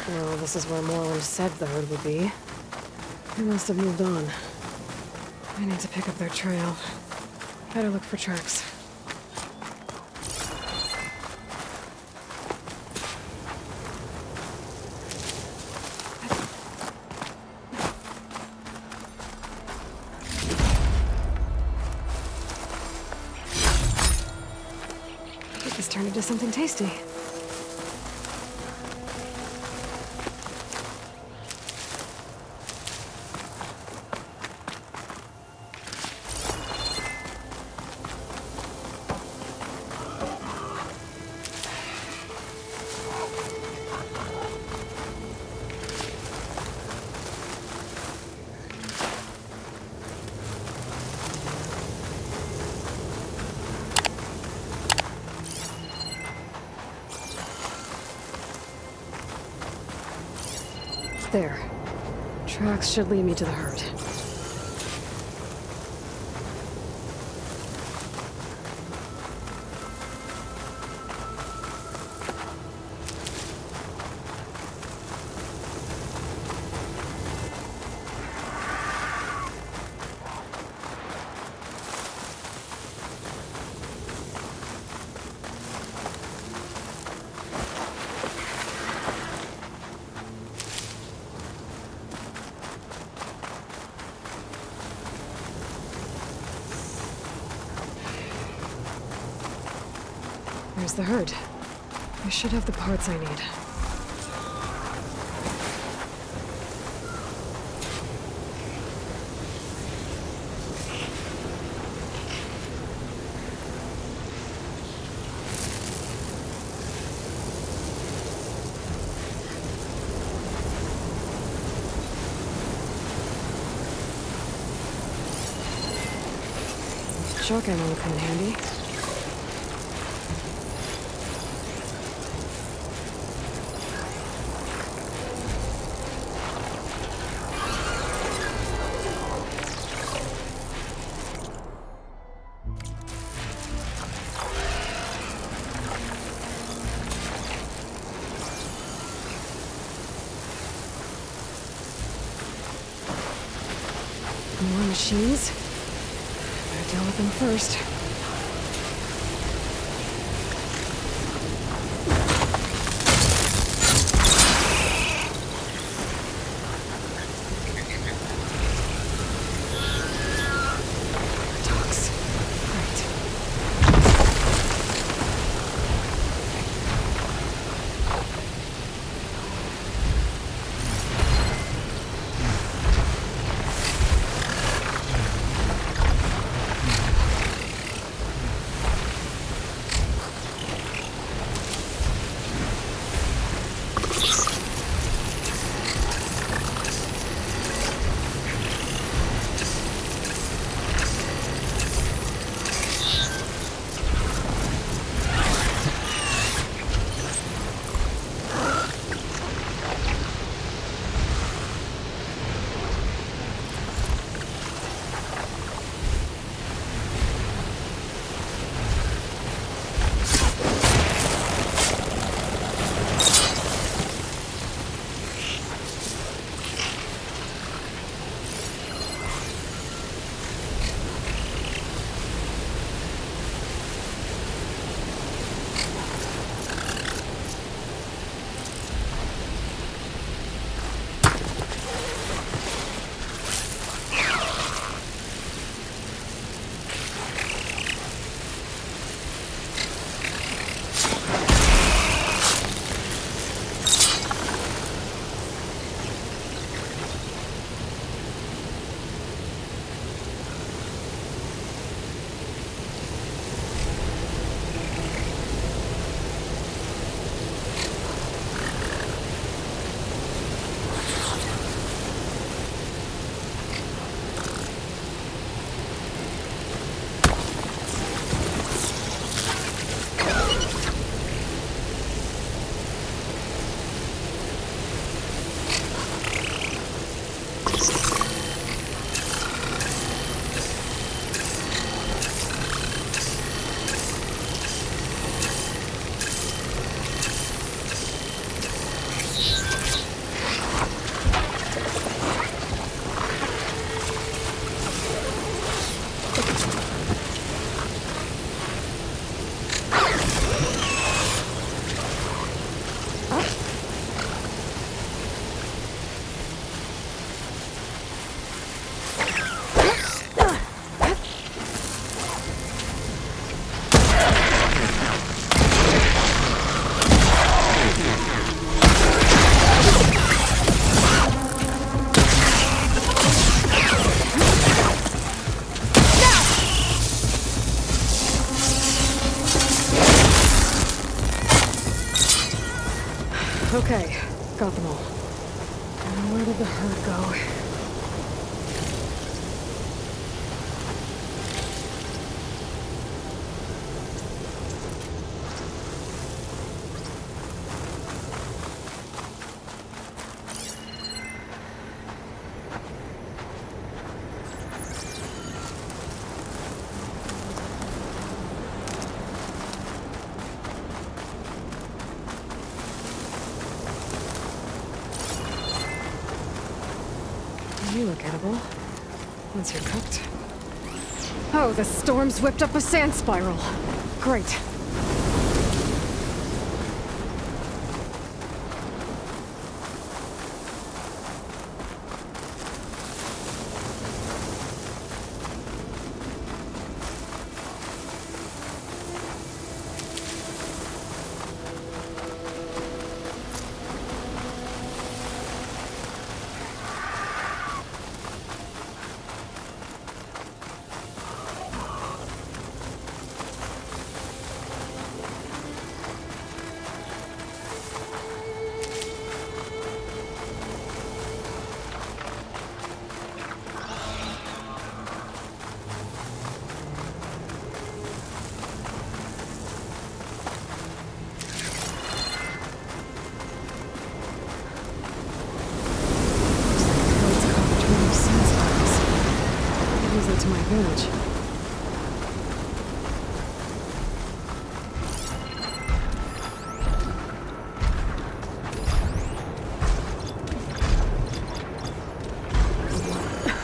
Well, this is where Moreland said the herd would be. They must have moved on. I need to pick up their trail. Better look for tracks. This turned into something tasty. There. Tracks should lead me to the herd. There's the herd. I should have the parts I need. Shotgun will come in handy. More machines? Better deal with them first. Dogs. Right. Okay, got them all. And where did the herd go? You look edible. Once you're cooked. Oh, the storm's whipped up a sand spiral. Great. To my advantage.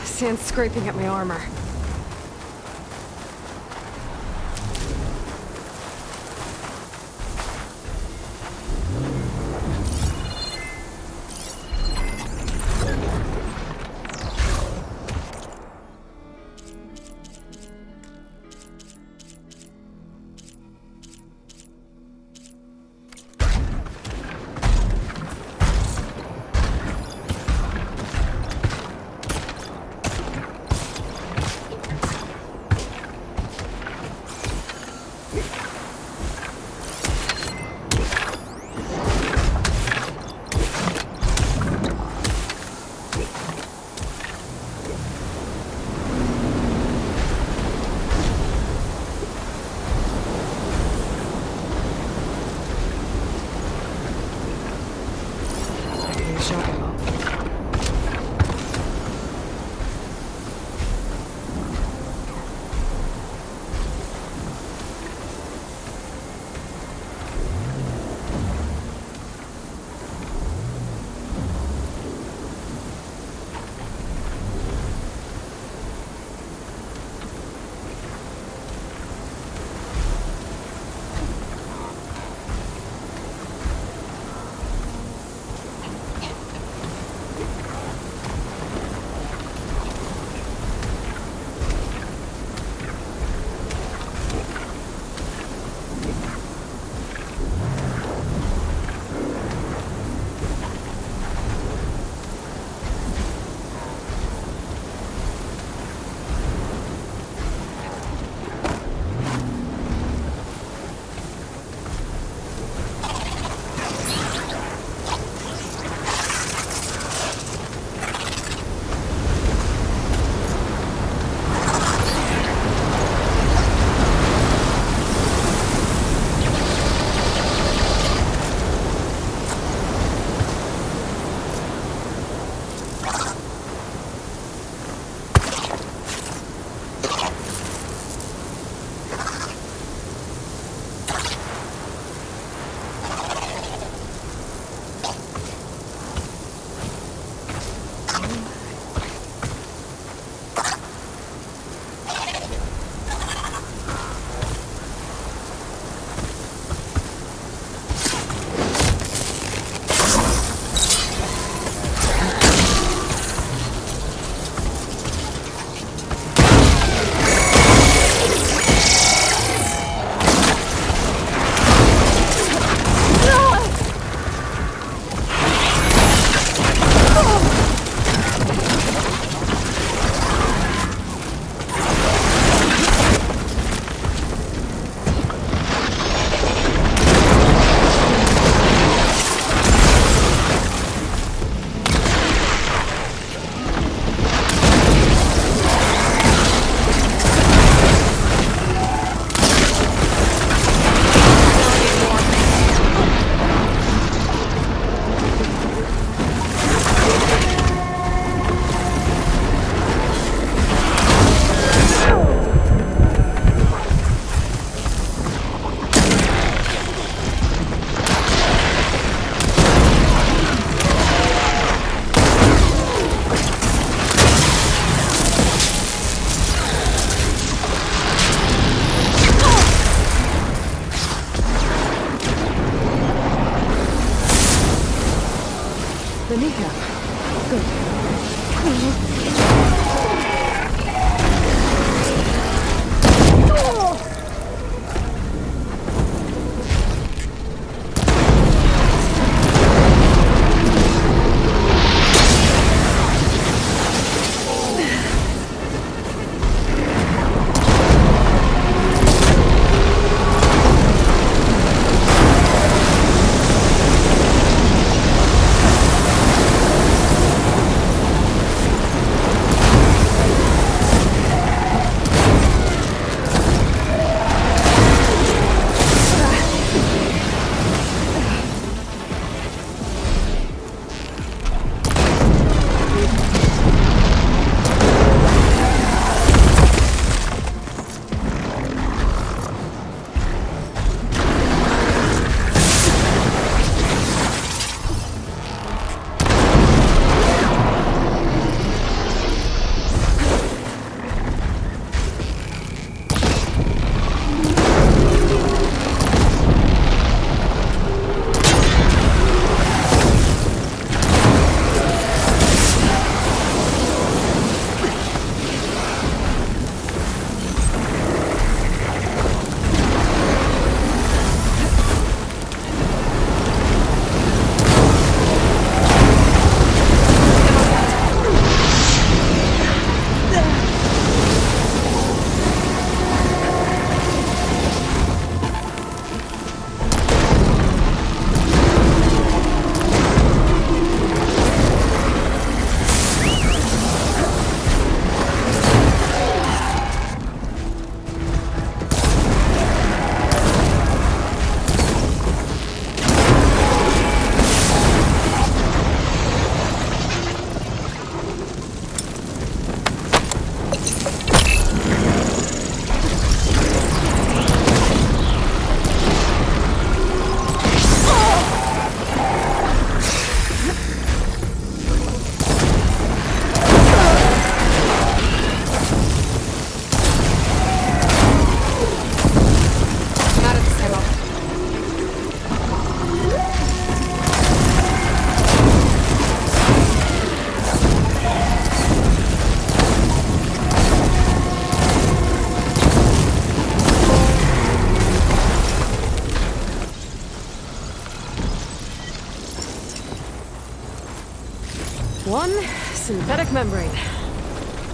Sand's scraping at my armor. done. Synthetic membrane.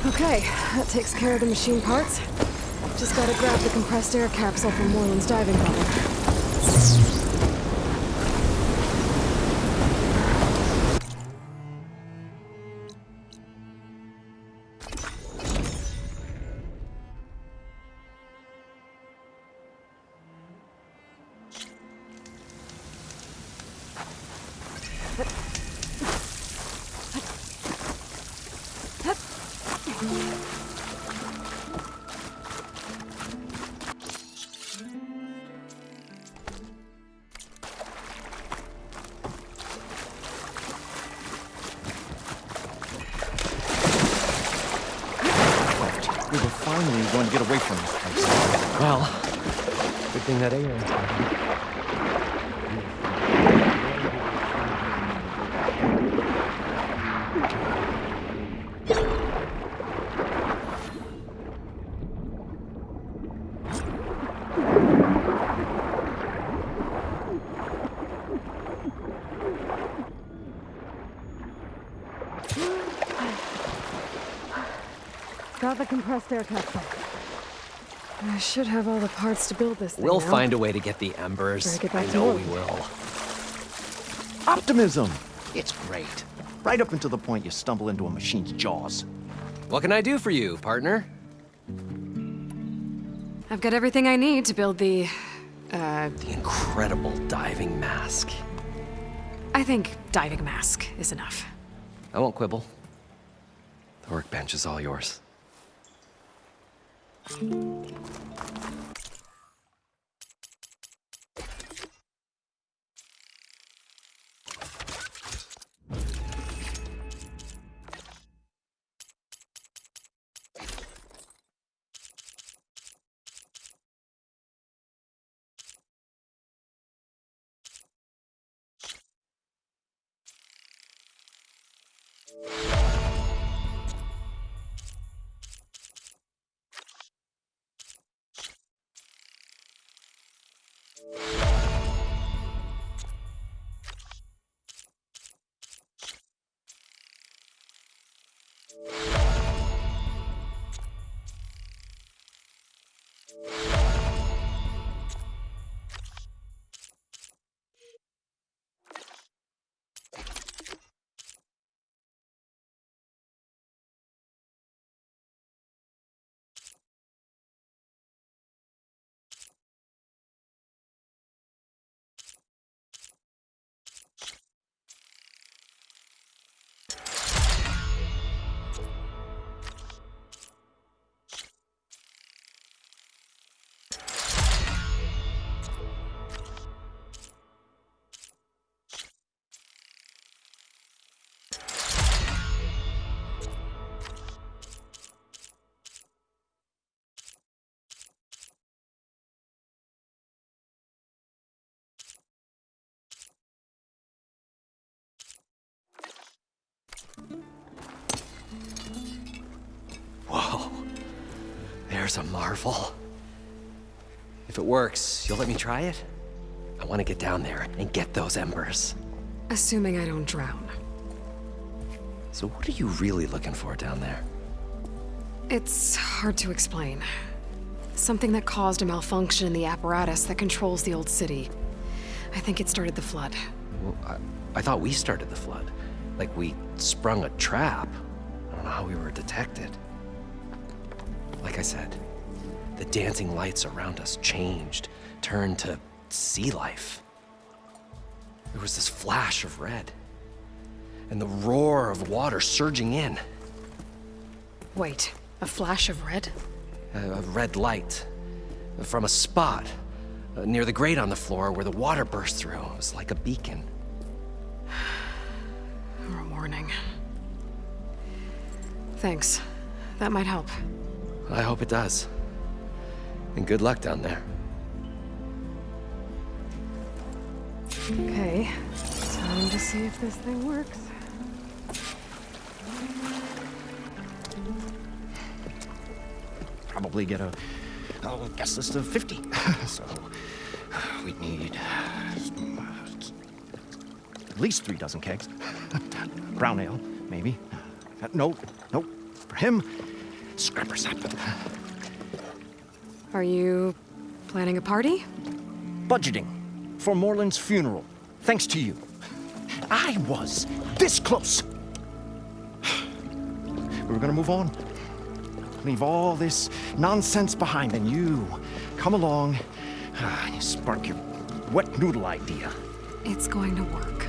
Okay, that takes care of the machine parts. Just gotta grab the compressed air capsule from Moreland's diving bubble. We were finally going to get away from this place. Well, good thing that Aaron's here. Got the compressed air capsule. I should have all the parts to build this thing We'll now. find a way to get the embers. Better get back I to know work. we will. Optimism! It's great. Right up until the point you stumble into a machine's jaws. What can I do for you, partner? I've got everything I need to build the... The incredible diving mask. I think diving mask is enough. I won't quibble. The workbench is all yours. Whoa. There's a marvel. If it works, you'll let me try it? I want to get down there and get those embers. Assuming I don't drown. So what are you really looking for down there? It's hard to explain. Something that caused a malfunction in the apparatus that controls the old city. I think it started the flood. Well, I thought we started the flood. Like we sprung a trap. I don't know how we were detected. Like I said, the dancing lights around us changed, turned to sea life. There was this flash of red, and the roar of water surging in. Wait, a flash of red? A red light from a spot near the grate on the floor where the water burst through. It was like a beacon. Or a warning. Thanks. That might help. I hope it does. And good luck down there. Okay, time to see if this thing works. Probably get a guest list of 50. So we'd need at least 3 dozen kegs. Brown ale, maybe. No, no. For him, scrapper sap. Are you planning a party? Budgeting for Moreland's funeral. Thanks to you. I was this close. We were gonna move on. Leave all this nonsense behind, and you come along, you spark your wet noodle idea. It's going to work.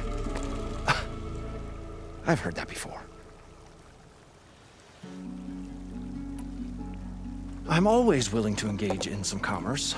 I've heard that before. I'm always willing to engage in some commerce.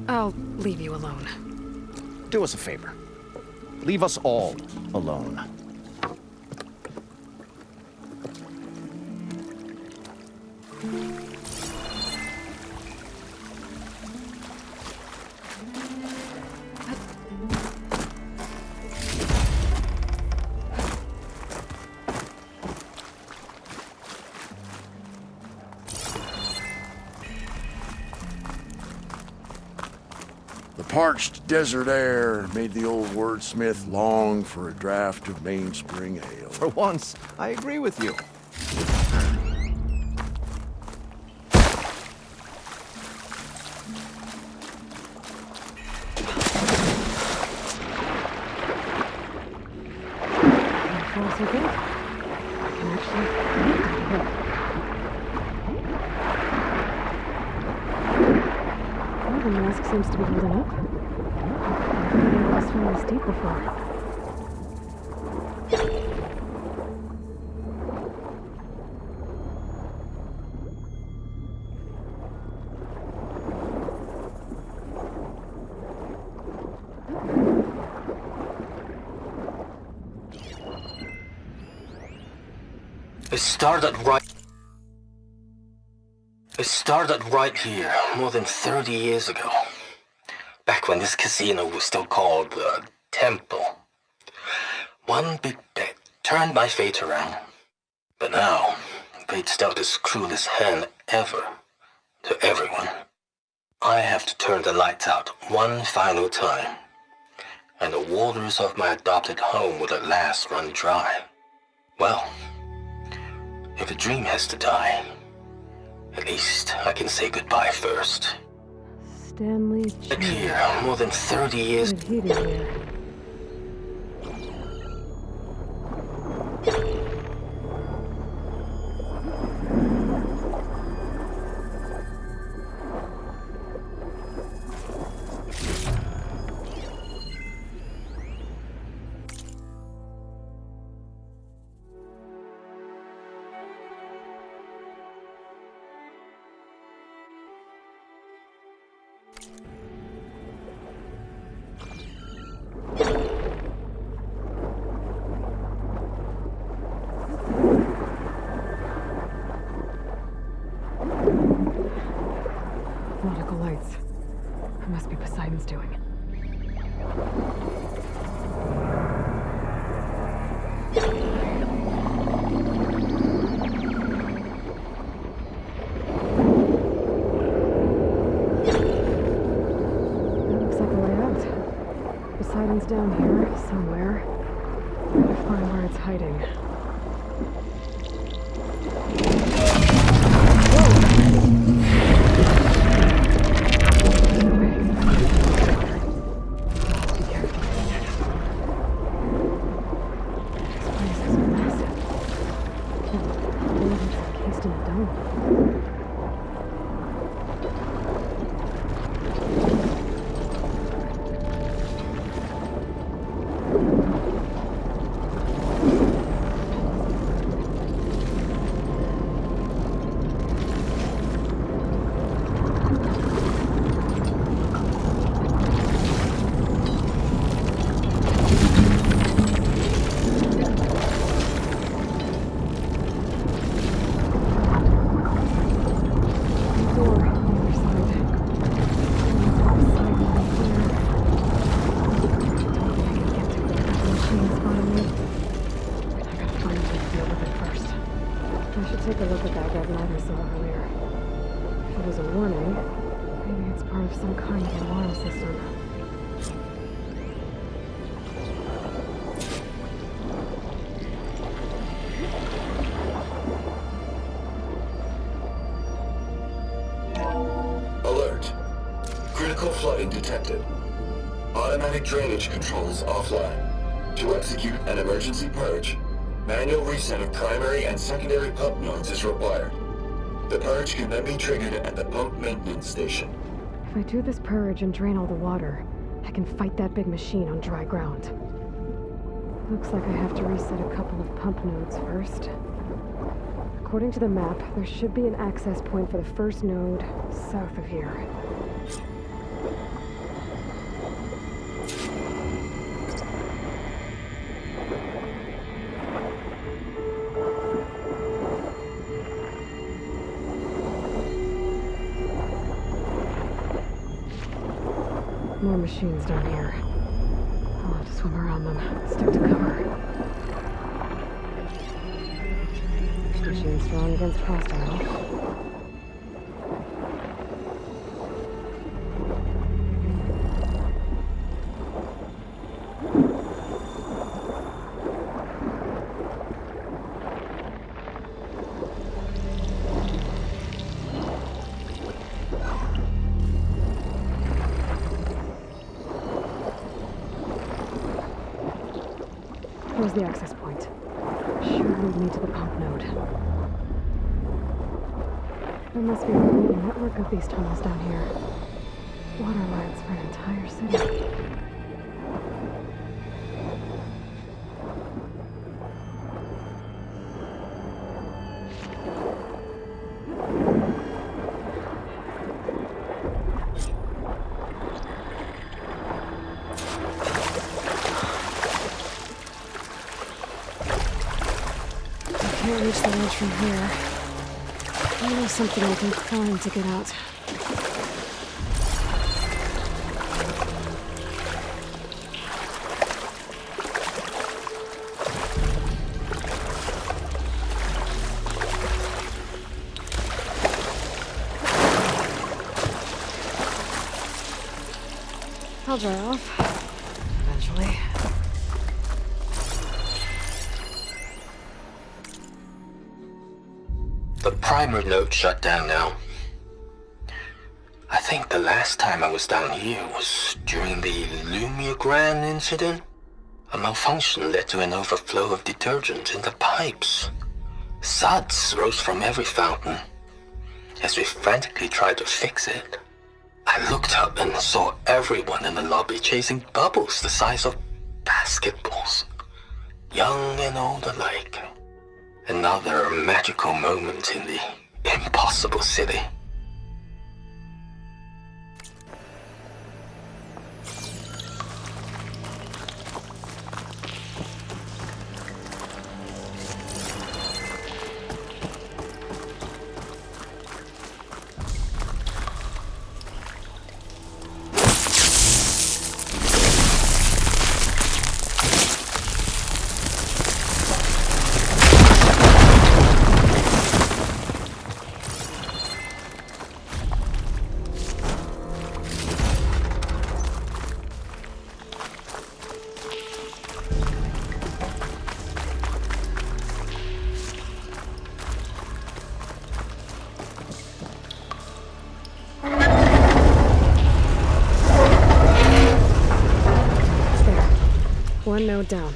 I'll leave you alone. Do us a favor. Leave us all alone. The parched desert air made the old wordsmith long for a draught of mainspring ale. For once, I agree with you. So good. I can actually... Well, the mask seems to be holding up. I've never swum this deep before. It started right here, more than 30 years ago. Back when this casino was still called the Temple. One big bet turned my fate around. But now, fate's dealt its cruelest hand ever to everyone. I have to turn the lights out one final time, and the waters of my adopted home will at last run dry. Well, if a dream has to die, at least I can say goodbye first. Stanley Been here more than 30 years. Nautical lights. It must be Poseidon's doing. That looks like a layout. Poseidon's down here, somewhere. Gotta find where it's hiding. of some kind of alarm system. Alert. Critical flooding detected. Automatic drainage controls offline. To execute an emergency purge, manual reset of primary and secondary pump nodes is required. The purge can then be triggered at the pump maintenance station. If I do this purge and drain all the water, I can fight that big machine on dry ground. Looks like I have to reset a couple of pump nodes first. According to the map, there should be an access point for the first node south of here. More machines down here. I'll have to swim around them. Stick to cover. Machine strong against hostile. Where's the access point? Should lead me to the pump node. There must be a network of these tunnels down here. Water lines for an entire city. Can't reach the ledge from here. I know something I can climb to get out. I'll dry off. Eventually. The primer node shut down now. I think the last time I was down here was during the Lumigran incident. A malfunction led to an overflow of detergent in the pipes. Suds rose from every fountain. As we frantically tried to fix it, I looked up and saw everyone in the lobby chasing bubbles the size of basketballs. Young and old alike. Another magical moment in the impossible city. One node down.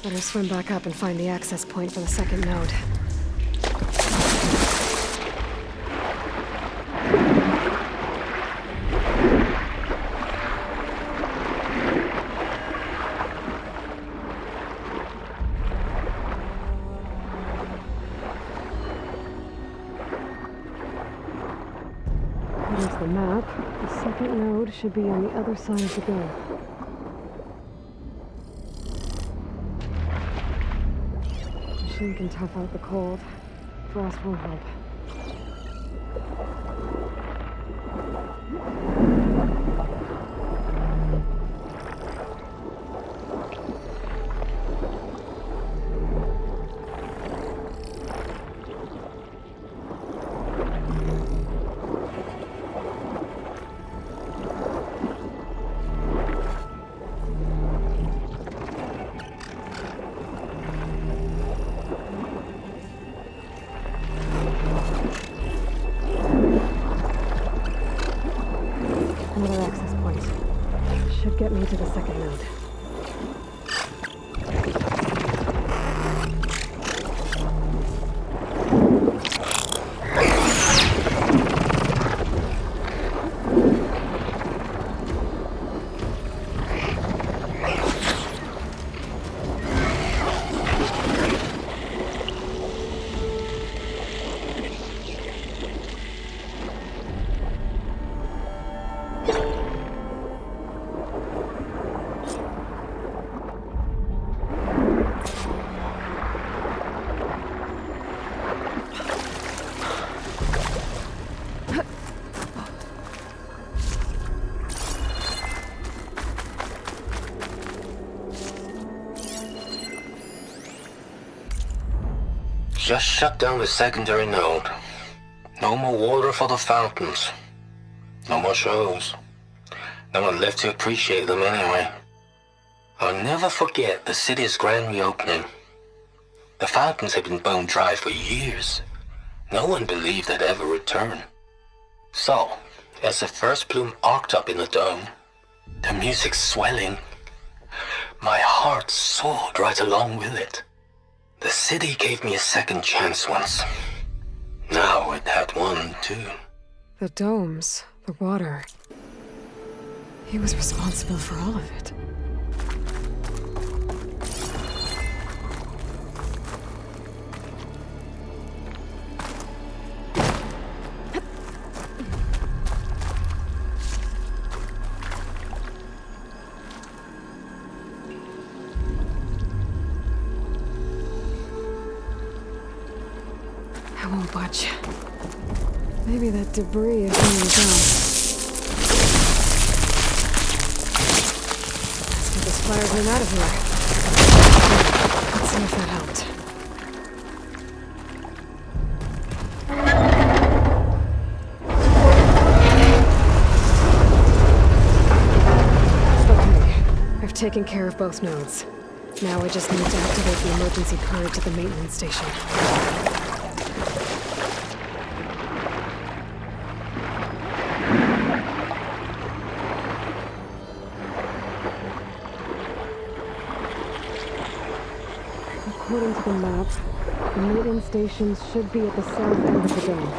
Better swim back up and find the access point for the second node. According to the map, the second node should be on the other side of the door. Machine can tough out the cold. Frost won't help. Another access point. Should get me to the second node. Just shut down the secondary node. No more water for the fountains. No more shows. No one left to appreciate them anyway. I'll never forget the city's grand reopening. The fountains had been bone dry for years. No one believed they'd ever return. So, as the first plume arced up in the dome, the music swelling, my heart soared right along with it. The city gave me a second chance once. Now it had one, too. The domes, the water. He was responsible for all of it. I won't budge. Maybe that debris is in the dome. Let's get this fire burn out of here. Let's see if that helped. Okay, I've taken care of both nodes. Now I just need to activate the emergency purge at the maintenance station. According to the map, the maintenance stations should be at the south end of the dome.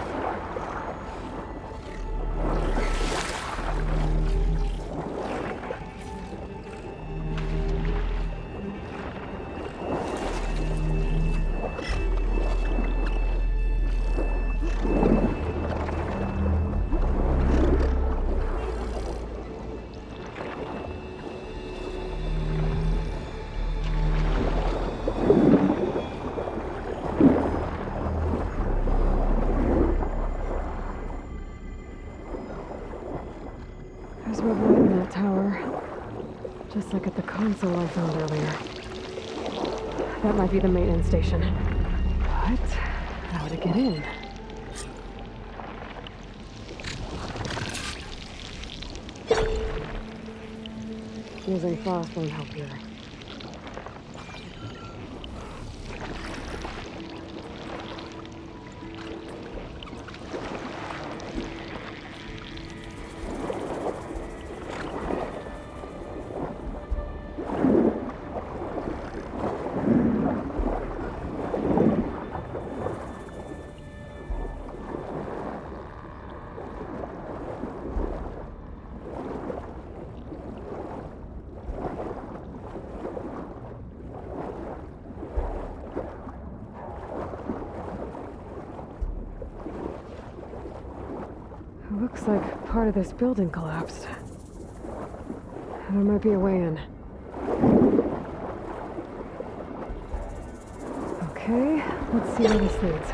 There's red light in that tower, just like at the console I found earlier. That might be the maintenance station. But how to get in? Using frost won't help here. Looks like part of this building collapsed. There might be a way in. Okay, let's see where this leads.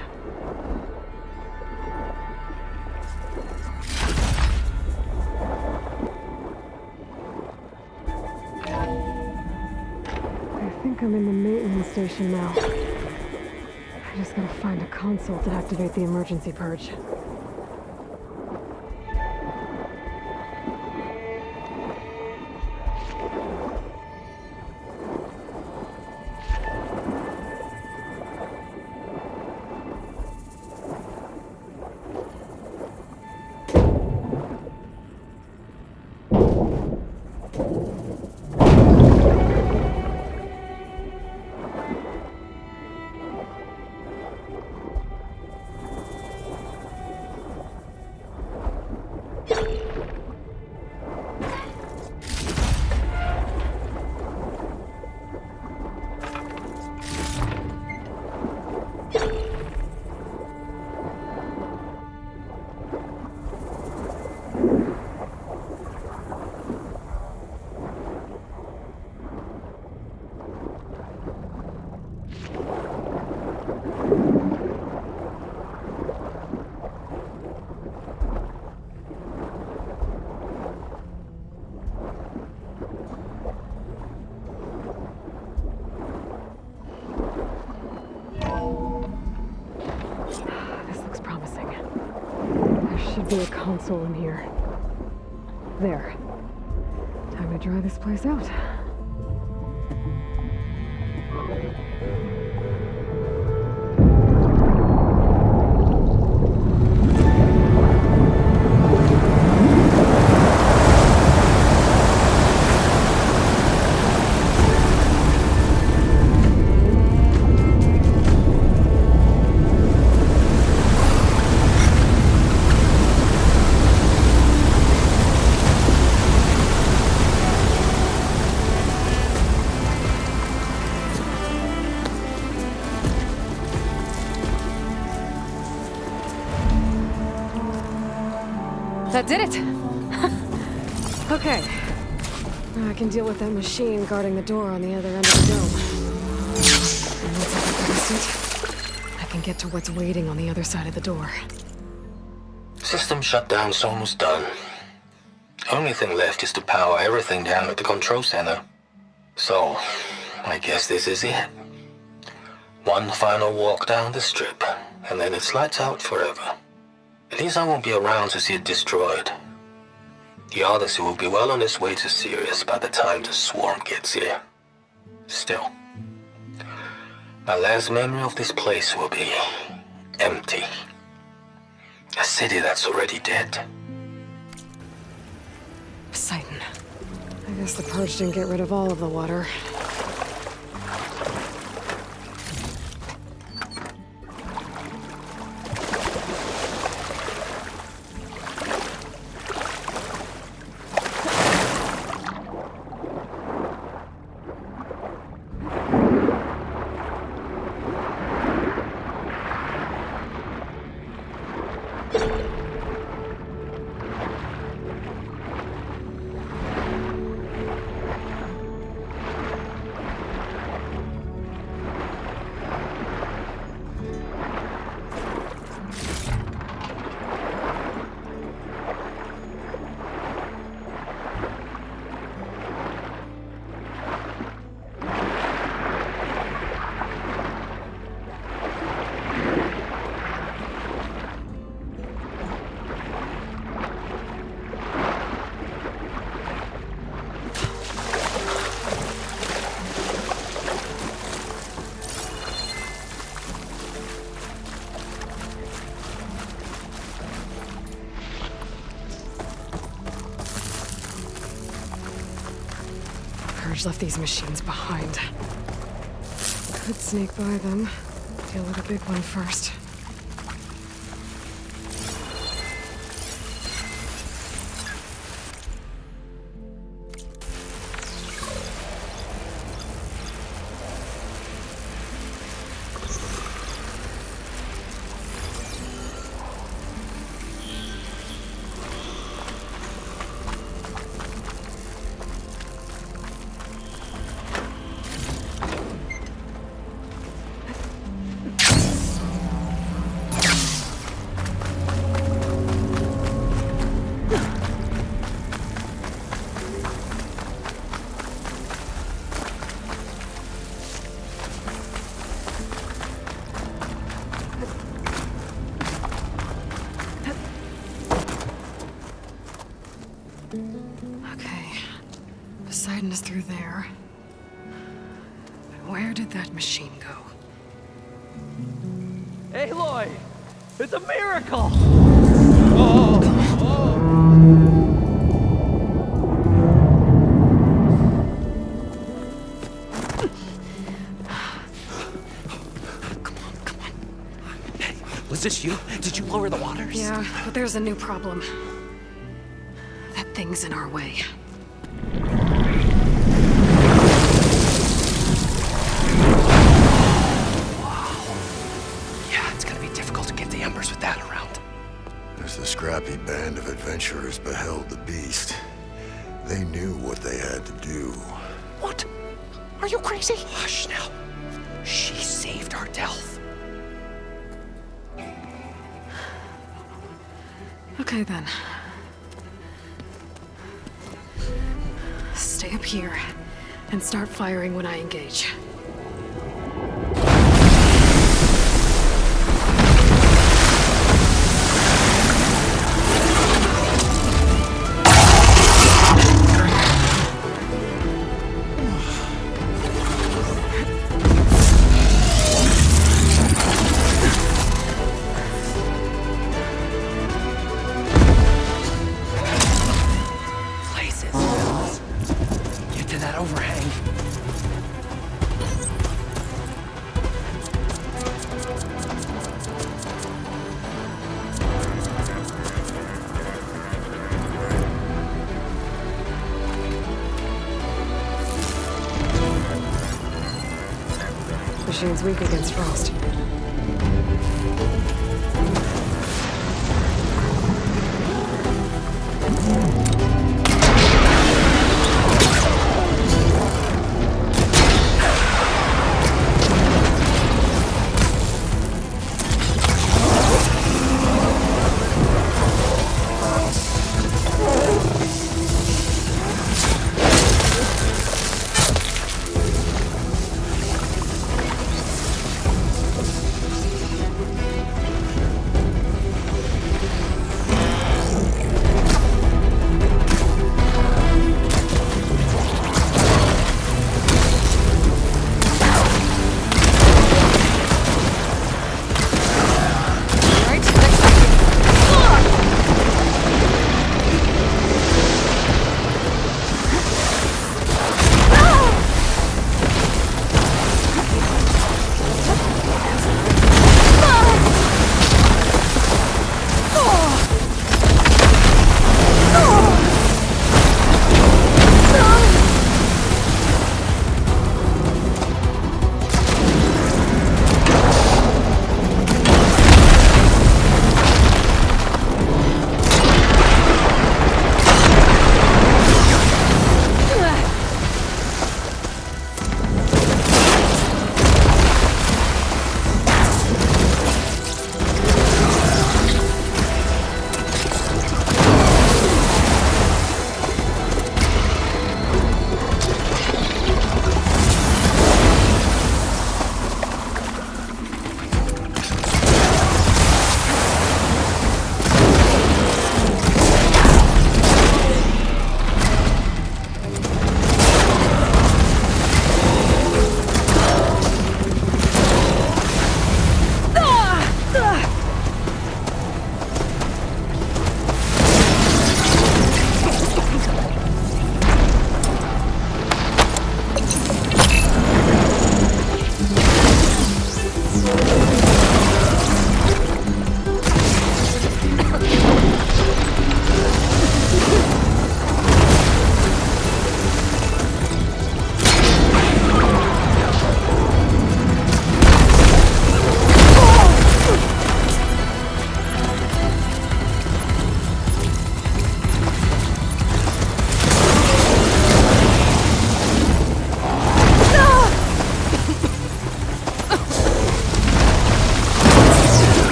I think I'm in the maintenance station now. I just gotta find a console to activate the emergency purge. probably a console in here. There. Time to dry this place out. That did it! Okay. Now I can deal with that machine guarding the door on the other end of the dome. And once I get past it, I can get to what's waiting on the other side of the door. System shutdown's almost done. Only thing left is to power everything down at the control center. So, I guess this is it. One final walk down the strip, and then it's lights out forever. At least I won't be around to see it destroyed. The Odyssey will be well on its way to Sirius by the time the swarm gets here. Still, my last memory of this place will be empty. A city that's already dead. Poseidon. I guess the purge didn't get rid of all of the water. Left these machines behind. Could sneak by them. Deal with a big one first. Poseidon is through there. But where did that machine go? Aloy! It's a miracle! Was this you? Did you lower the waters? Yeah, but there's a new problem. That thing's in our way. As the scrappy band of adventurers beheld the beast, they knew what they had to do. What? Are you crazy? Hush now. She saved our Delph. Okay then. Stay up here and start firing when I engage. that overhang. Machine's weak against frost.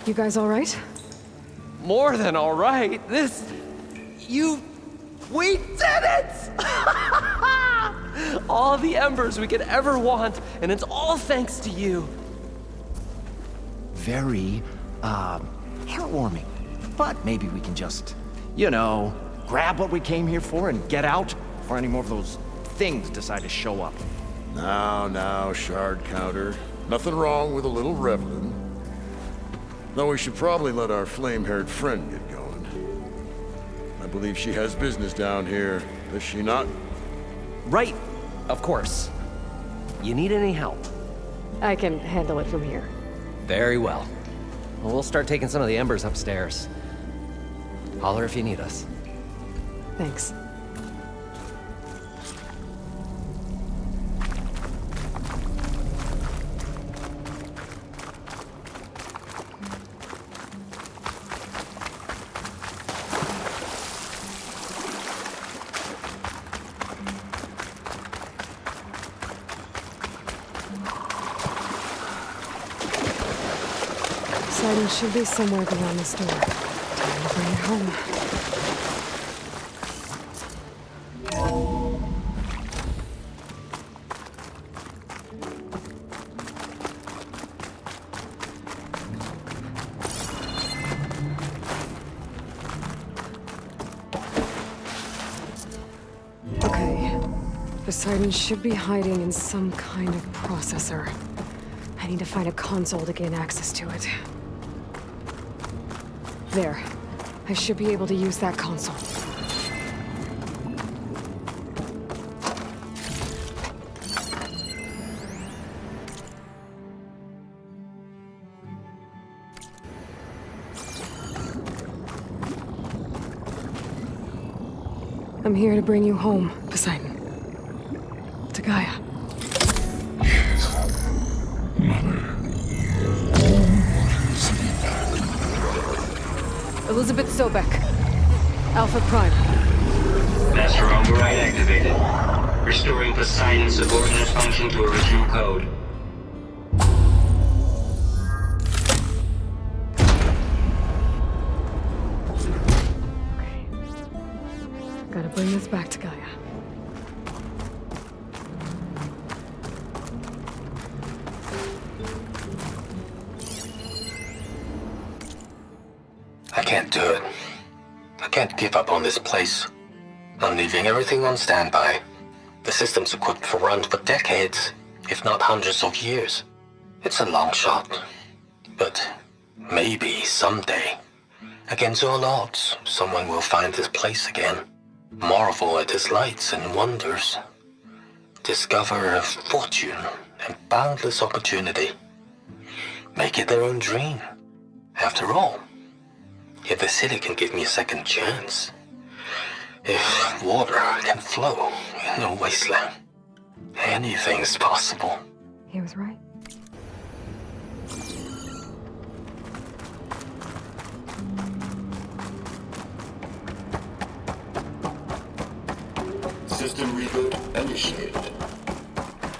You guys all right? More than all right. We did it! All the embers we could ever want, and it's all thanks to you. Very heartwarming. But maybe we can just, grab what we came here for and get out before any more of those things decide to show up. Now, shard counter. Nothing wrong with a little reveling. Though we should probably let our flame-haired friend get going. I believe she has business down here, does she not? Right, of course. You need any help? I can handle it from here. Very well. Well, we'll start taking some of the embers upstairs. Holler if you need us. Thanks. Poseidon should be somewhere beyond this door. Time to bring it home. Okay. Poseidon should be hiding in some kind of processor. I need to find a console to gain access to it. There. I should be able to use that console. I'm here to bring you home, Poseidon. To Gaia. Elizabeth Sobek. Alpha Prime. Master override activated. Restoring Poseidon's subordinate function to original code. Okay. Gotta bring this back to Gaia. I can't do it. I can't give up on this place. I'm leaving everything on standby. The system's equipped for runs for decades, if not hundreds of years. It's a long shot. But maybe someday, against all odds, someone will find this place again. Marvel at its lights and wonders. Discover a fortune and boundless opportunity. Make it their own dream. After all, if the city can give me a second chance, if water can flow in a wasteland, anything's possible. He was right. System reboot initiated.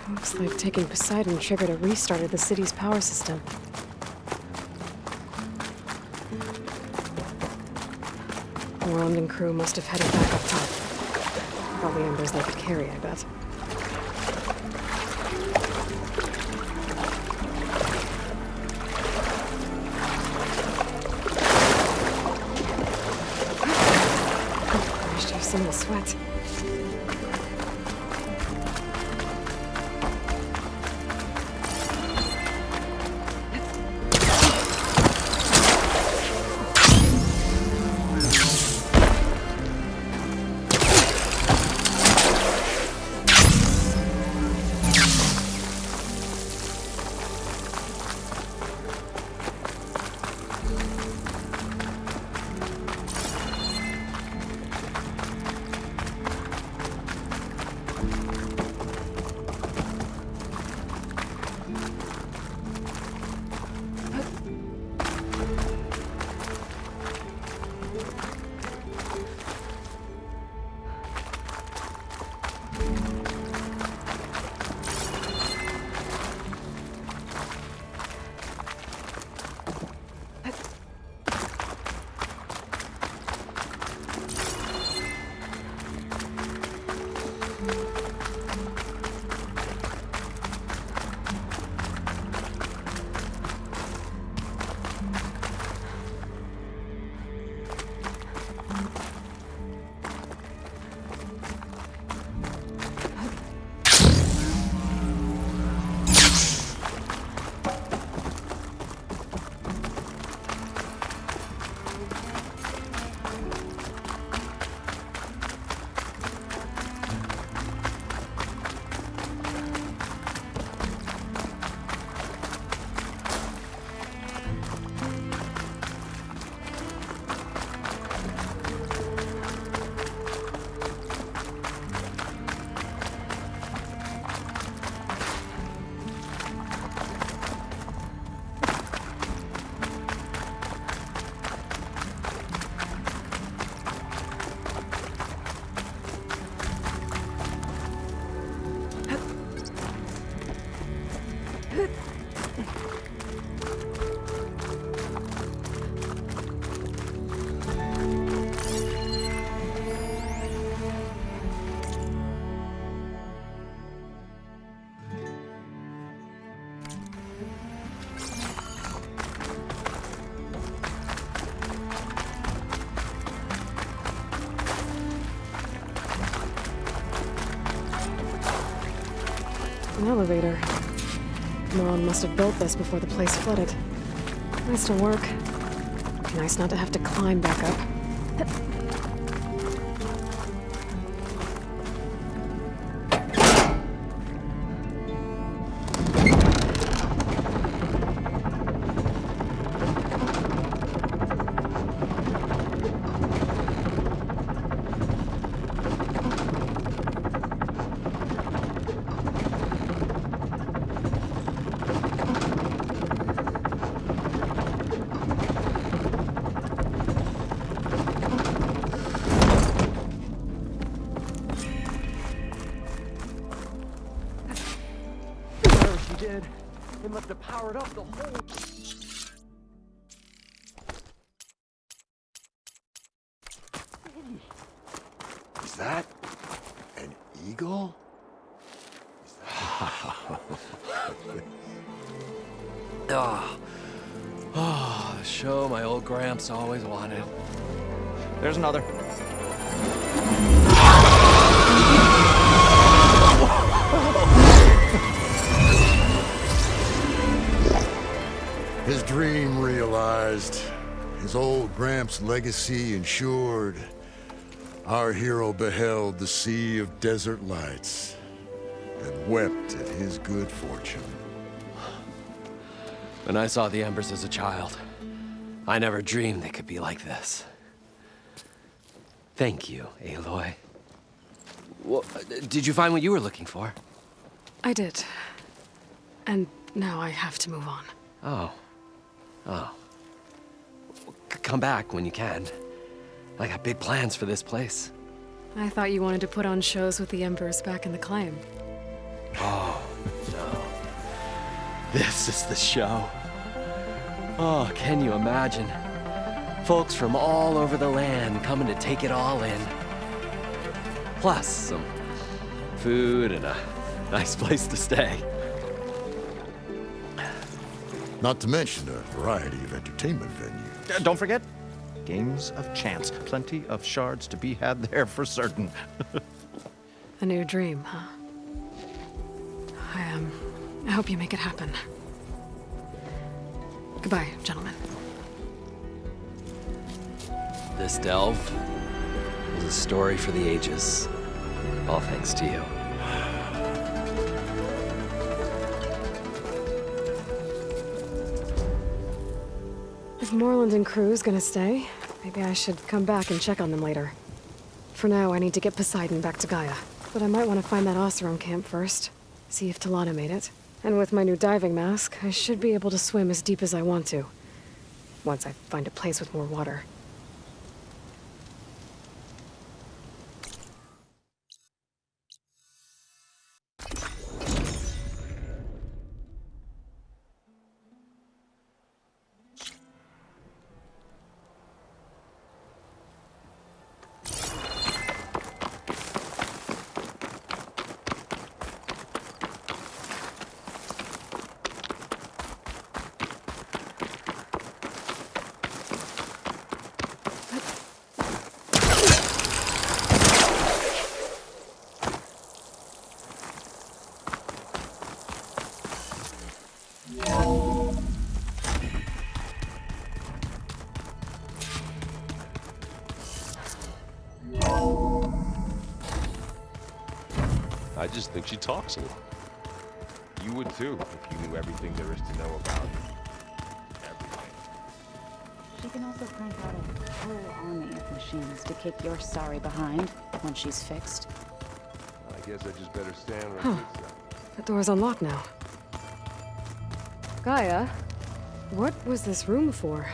Looks like taking Poseidon triggered a restart of the city's power system. Wand and crew must have headed back up top. Probably embers they could carry, I bet. Managed to have some of the sweat. elevator. Moron must have built this before the place flooded. Nice to work. Nice not to have to climb back up. It must have powered up the whole... Is that an eagle? The show my old Gramps always wanted. There's another. His dream realized. His old Gramps' legacy ensured. Our hero beheld the sea of desert lights and wept at his good fortune. When I saw the embers as a child, I never dreamed they could be like this. Thank you, Aloy. Well, did you find what you were looking for? I did. And now I have to move on. Oh. Come back when you can. I got big plans for this place. I thought you wanted to put on shows with the Embers back in the claim. Oh, no. This is the show. Oh, can you imagine? Folks from all over the land coming to take it all in. Plus some food and a nice place to stay. Not to mention a variety of entertainment venues. Don't forget, games of chance. Plenty of shards to be had there for certain. A new dream, huh? I hope you make it happen. Goodbye, gentlemen. This delve is a story for the ages. All thanks to you. If Moreland and crew's gonna stay, maybe I should come back and check on them later. For now, I need to get Poseidon back to Gaia. But I might want to find that Oseram camp first. See if Talana made it. And with my new diving mask, I should be able to swim as deep as I want to. Once I find a place with more water. I just think she talks a lot. You would too, if you knew everything there is to know about everything. She can also crank out a whole army of machines to kick your sorry behind when she's fixed. I guess I just better stand where I sit. That door's unlocked now. Gaia, what was this room for?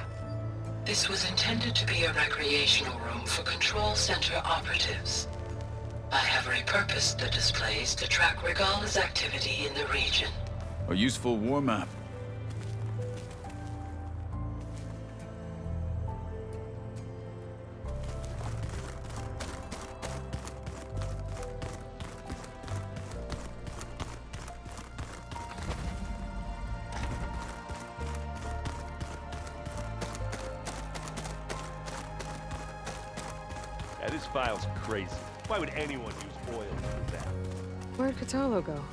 This was intended to be a recreational room for Control Center operatives. I have repurposed the displays to track Regala's activity in the region. A useful war map. Yeah, this file's crazy. Why would anyone use oil for that? Where'd Katalo go?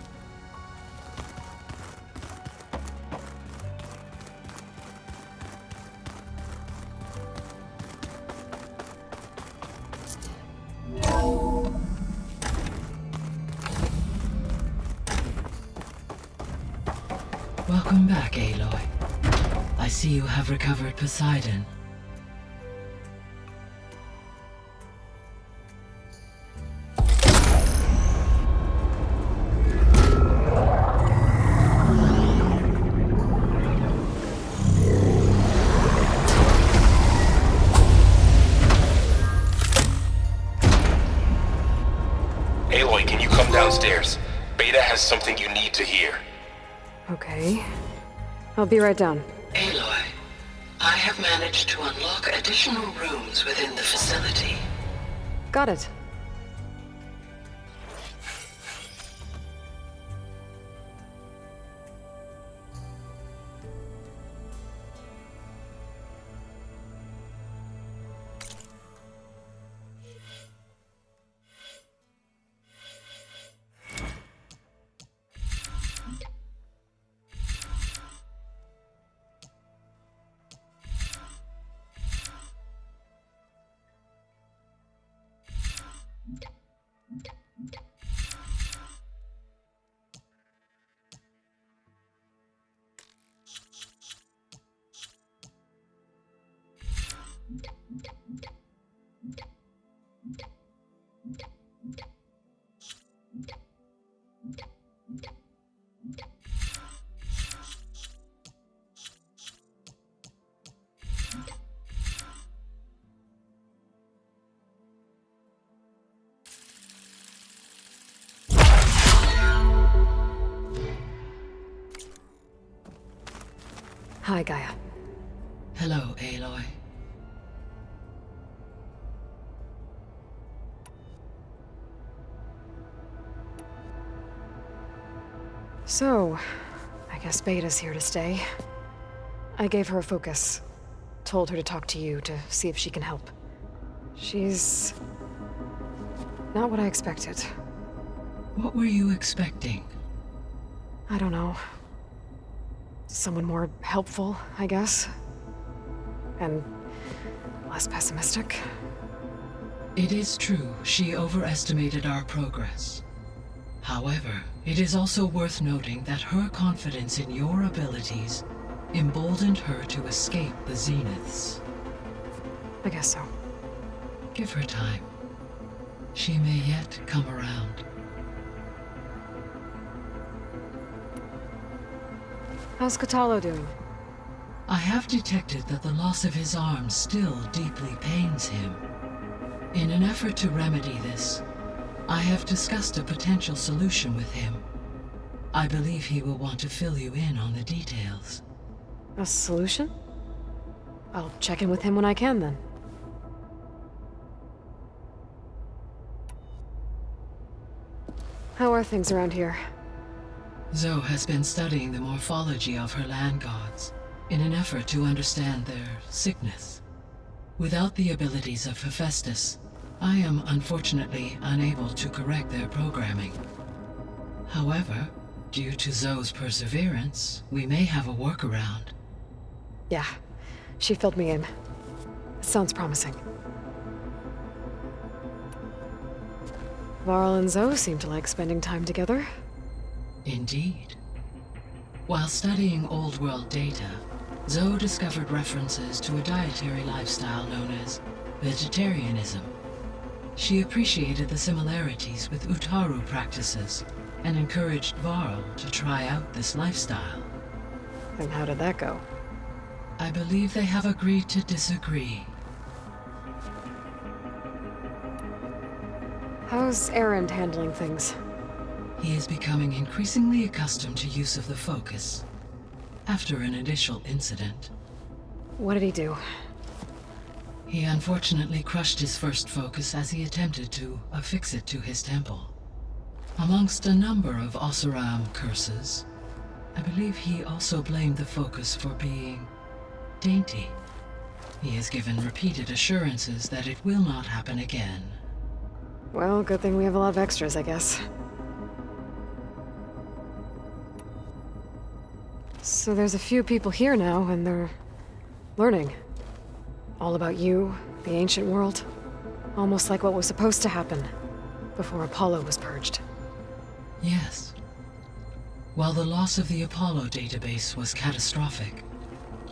Welcome back, Aloy. I see you have recovered Poseidon. Aloy, can you come downstairs? Beta has something you need to hear. Okay. I'll be right down. Aloy, I have managed to unlock additional rooms within the facility. Got it. Hi, Gaia. Hello, Aloy. So, I guess Beta's here to stay. I gave her a focus. Told her to talk to you to see if she can help. She's not what I expected. What were you expecting? I don't know. Someone more helpful, I guess. And less pessimistic. It is true, she overestimated our progress. However, it is also worth noting that her confidence in your abilities emboldened her to escape the Zeniths. I guess so. Give her time. She may yet come around. How's Katalo doing? I have detected that the loss of his arm still deeply pains him. In an effort to remedy this, I have discussed a potential solution with him. I believe he will want to fill you in on the details. A solution? I'll check in with him when I can, then. How are things around here? Zoe has been studying the morphology of her land gods in an effort to understand their sickness. Without the abilities of Hephaestus, I am unfortunately unable to correct their programming. However, due to Zoe's perseverance, we may have a workaround. Yeah, she filled me in. It sounds promising. Varl and Zoe seem to like spending time together. Indeed. While studying Old World data, Zoe discovered references to a dietary lifestyle known as vegetarianism. She appreciated the similarities with Utaru practices and encouraged Varl to try out this lifestyle. And how did that go? I believe they have agreed to disagree. How's Erend handling things? He is becoming increasingly accustomed to use of the focus, after an initial incident. What did he do? He unfortunately crushed his first focus as he attempted to affix it to his temple. Amongst a number of Oseram curses, I believe he also blamed the focus for being dainty. He has given repeated assurances that it will not happen again. Well, good thing we have a lot of extras, I guess. So there's a few people here now, and they're learning. All about you, the ancient world. Almost like what was supposed to happen before Apollo was purged. Yes. While the loss of the Apollo database was catastrophic,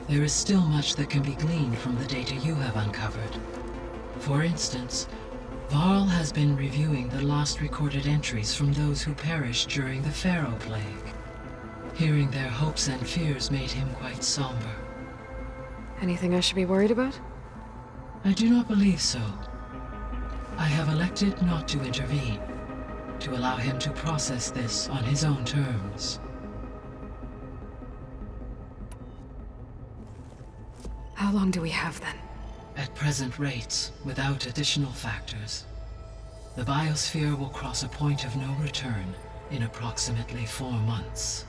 there is still much that can be gleaned from the data you have uncovered. For instance, Varl has been reviewing the last recorded entries from those who perished during the Pharaoh Plague. Hearing their hopes and fears made him quite somber. Anything I should be worried about? I do not believe so. I have elected not to intervene, to allow him to process this on his own terms. How long do we have then? At present rates, without additional factors, the biosphere will cross a point of no return in approximately 4 months.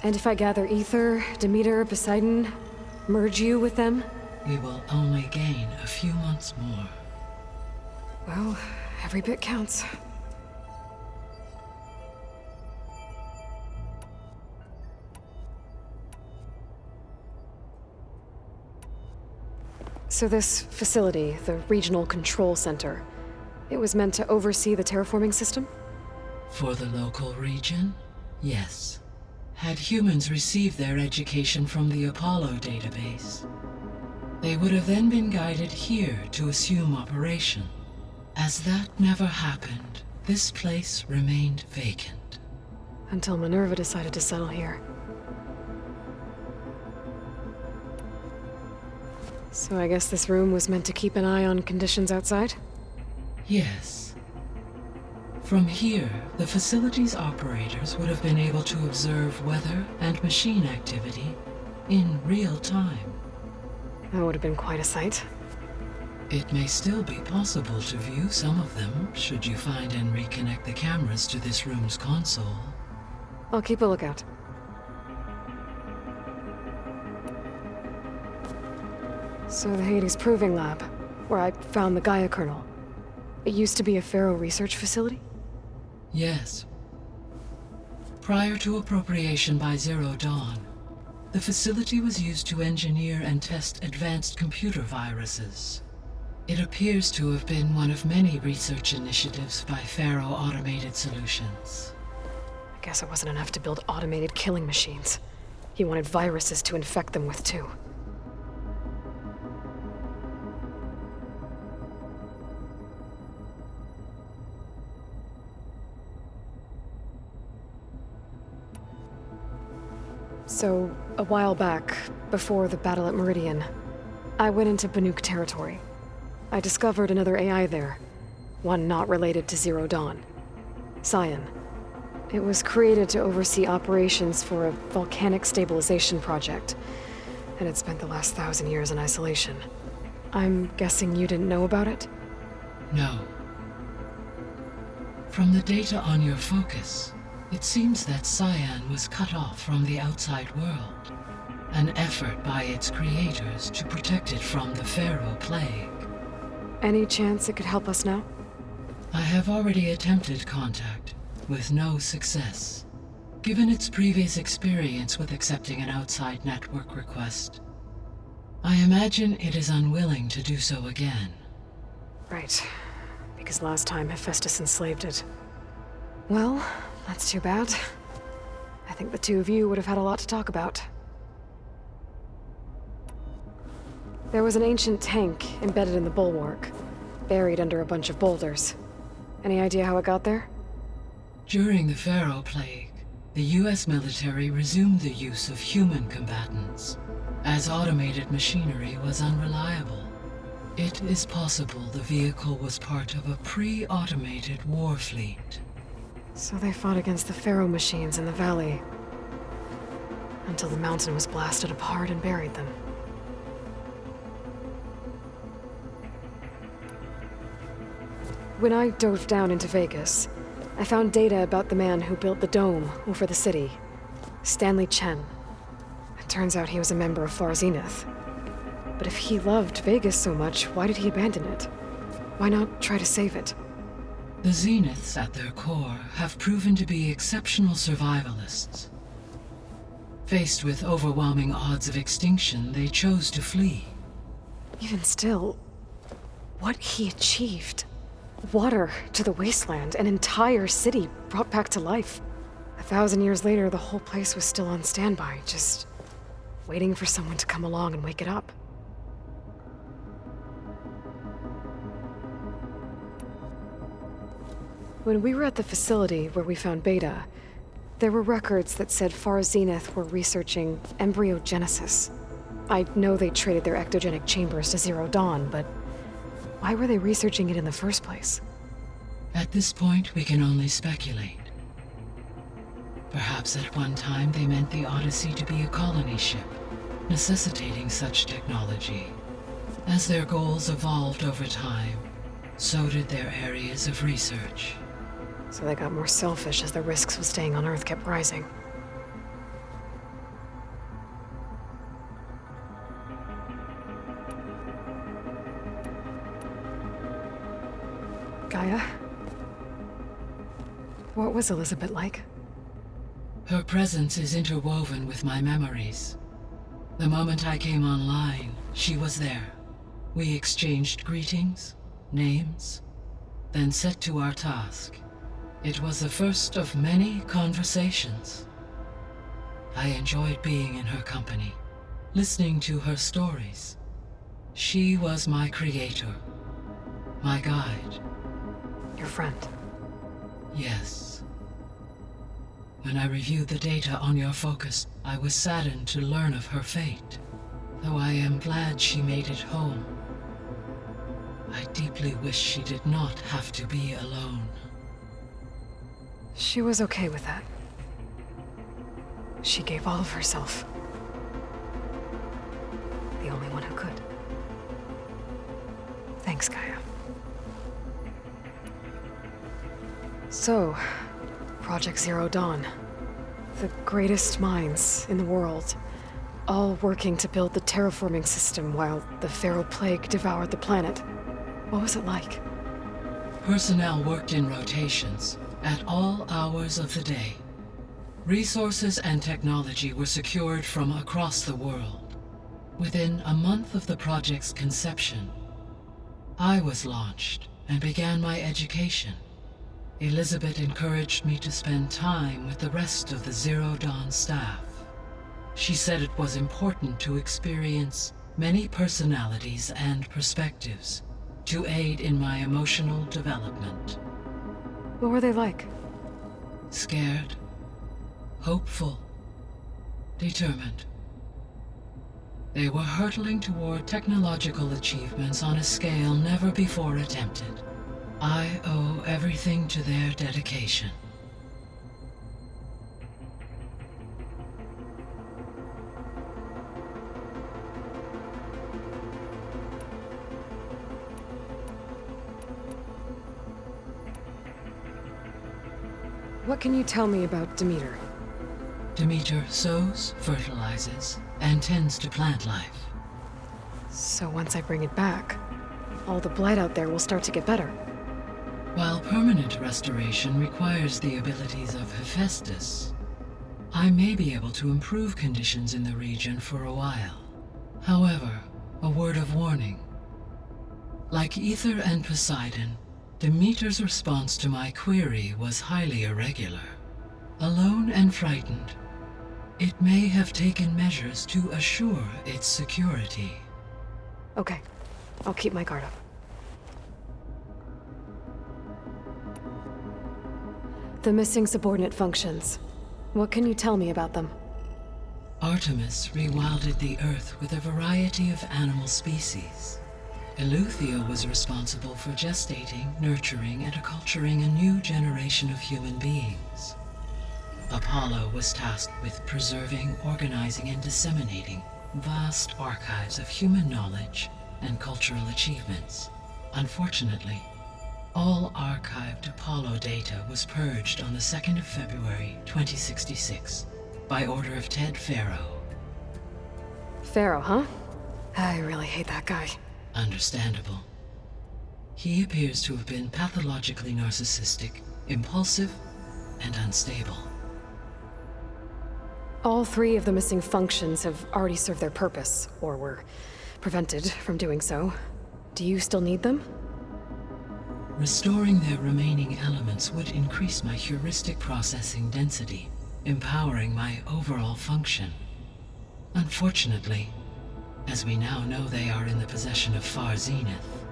And if I gather Ether, Demeter, Poseidon, merge you with them? We will only gain a few months more. Well, every bit counts. So this facility, the Regional Control Center, it was meant to oversee the terraforming system? For the local region, yes. Had humans received their education from the Apollo database, they would have then been guided here to assume operation. As that never happened, this place remained vacant. Until Minerva decided to settle here. So I guess this room was meant to keep an eye on conditions outside? Yes. From here, the facility's operators would have been able to observe weather and machine activity in real time. That would have been quite a sight. It may still be possible to view some of them, should you find and reconnect the cameras to this room's console. I'll keep a lookout. So the Hades Proving Lab, where I found the Gaia kernel, it used to be a Pharaoh research facility? Yes. Prior to appropriation by Zero Dawn, the facility was used to engineer and test advanced computer viruses. It appears to have been one of many research initiatives by Pharaoh Automated Solutions. I guess it wasn't enough to build automated killing machines. He wanted viruses to infect them with, too. So, a while back, before the battle at Meridian, I went into Banuk territory. I discovered another AI there, one not related to Zero Dawn. Scion. It was created to oversee operations for a volcanic stabilization project, and it spent the last 1,000 years in isolation. I'm guessing you didn't know about it? No. From the data on your focus, it seems that Scion was cut off from the outside world, an effort by its creators to protect it from the Pharaoh Plague. Any chance it could help us now? I have already attempted contact, with no success. Given its previous experience with accepting an outside network request, I imagine it is unwilling to do so again. Right. Because last time Hephaestus enslaved it. Well, that's too bad. I think the two of you would have had a lot to talk about. There was an ancient tank embedded in the bulwark, buried under a bunch of boulders. Any idea how it got there? During the Pharaoh Plague, the US military resumed the use of human combatants, as automated machinery was unreliable. It is possible the vehicle was part of a pre-automated war fleet. So they fought against the Pharaoh machines in the valley, until the mountain was blasted apart and buried them. When I dove down into Vegas, I found data about the man who built the dome over the city, Stanley Chen. It turns out he was a member of Far Zenith. But if he loved Vegas so much, why did he abandon it? Why not try to save it? The Zeniths, at their core, have proven to be exceptional survivalists. Faced with overwhelming odds of extinction, they chose to flee. Even still, what he achieved. Water to the wasteland, an entire city brought back to life. 1,000 years later, the whole place was still on standby, just waiting for someone to come along and wake it up. When we were at the facility where we found Beta, there were records that said Far Zenith were researching embryogenesis. I know they traded their ectogenic chambers to Zero Dawn, but why were they researching it in the first place? At this point, we can only speculate. Perhaps at one time they meant the Odyssey to be a colony ship, necessitating such technology. As their goals evolved over time, so did their areas of research. So they got more selfish as the risks of staying on Earth kept rising. Gaia? What was Elizabeth like? Her presence is interwoven with my memories. The moment I came online, she was there. We exchanged greetings, names, then set to our task. It was the first of many conversations. I enjoyed being in her company, listening to her stories. She was my creator, my guide. Your friend? Yes. When I reviewed the data on your focus, I was saddened to learn of her fate, though I am glad she made it home. I deeply wish she did not have to be alone. She was okay with that. She gave all of herself. The only one who could. Thanks, Gaia. So, Project Zero Dawn. The greatest minds in the world, all working to build the terraforming system while the Pharaoh Plague devoured the planet. What was it like? Personnel worked in rotations, at all hours of the day. Resources and technology were secured from across the world. Within a month of the project's conception, I was launched and began my education. Elizabeth encouraged me to spend time with the rest of the Zero Dawn staff. She said it was important to experience many personalities and perspectives to aid in my emotional development. What were they like? Scared, hopeful, determined. They were hurtling toward technological achievements on a scale never before attempted. I owe everything to their dedication. What can you tell me about Demeter? Demeter sows, fertilizes, and tends to plant life. So once I bring it back, all the blight out there will start to get better. While permanent restoration requires the abilities of Hephaestus, I may be able to improve conditions in the region for a while. However, a word of warning. Like Ether and Poseidon, Demeter's response to my query was highly irregular. Alone and frightened, it may have taken measures to assure its security. Okay, I'll keep my guard up. The missing subordinate functions. What can you tell me about them? Artemis rewilded the Earth with a variety of animal species. Eleuthia was responsible for gestating, nurturing, and acculturating a new generation of human beings. Apollo was tasked with preserving, organizing, and disseminating vast archives of human knowledge and cultural achievements. Unfortunately, all archived Apollo data was purged on the 2nd of February, 2066, by order of Ted Pharaoh. Pharaoh, huh? I really hate that guy. Understandable. He appears to have been pathologically narcissistic, impulsive, and unstable. All 3 of the missing functions have already served their purpose, or were prevented from doing so. Do you still need them? Restoring their remaining elements would increase my heuristic processing density, empowering my overall function. Unfortunately, as we now know they are in the possession of Far Zenith,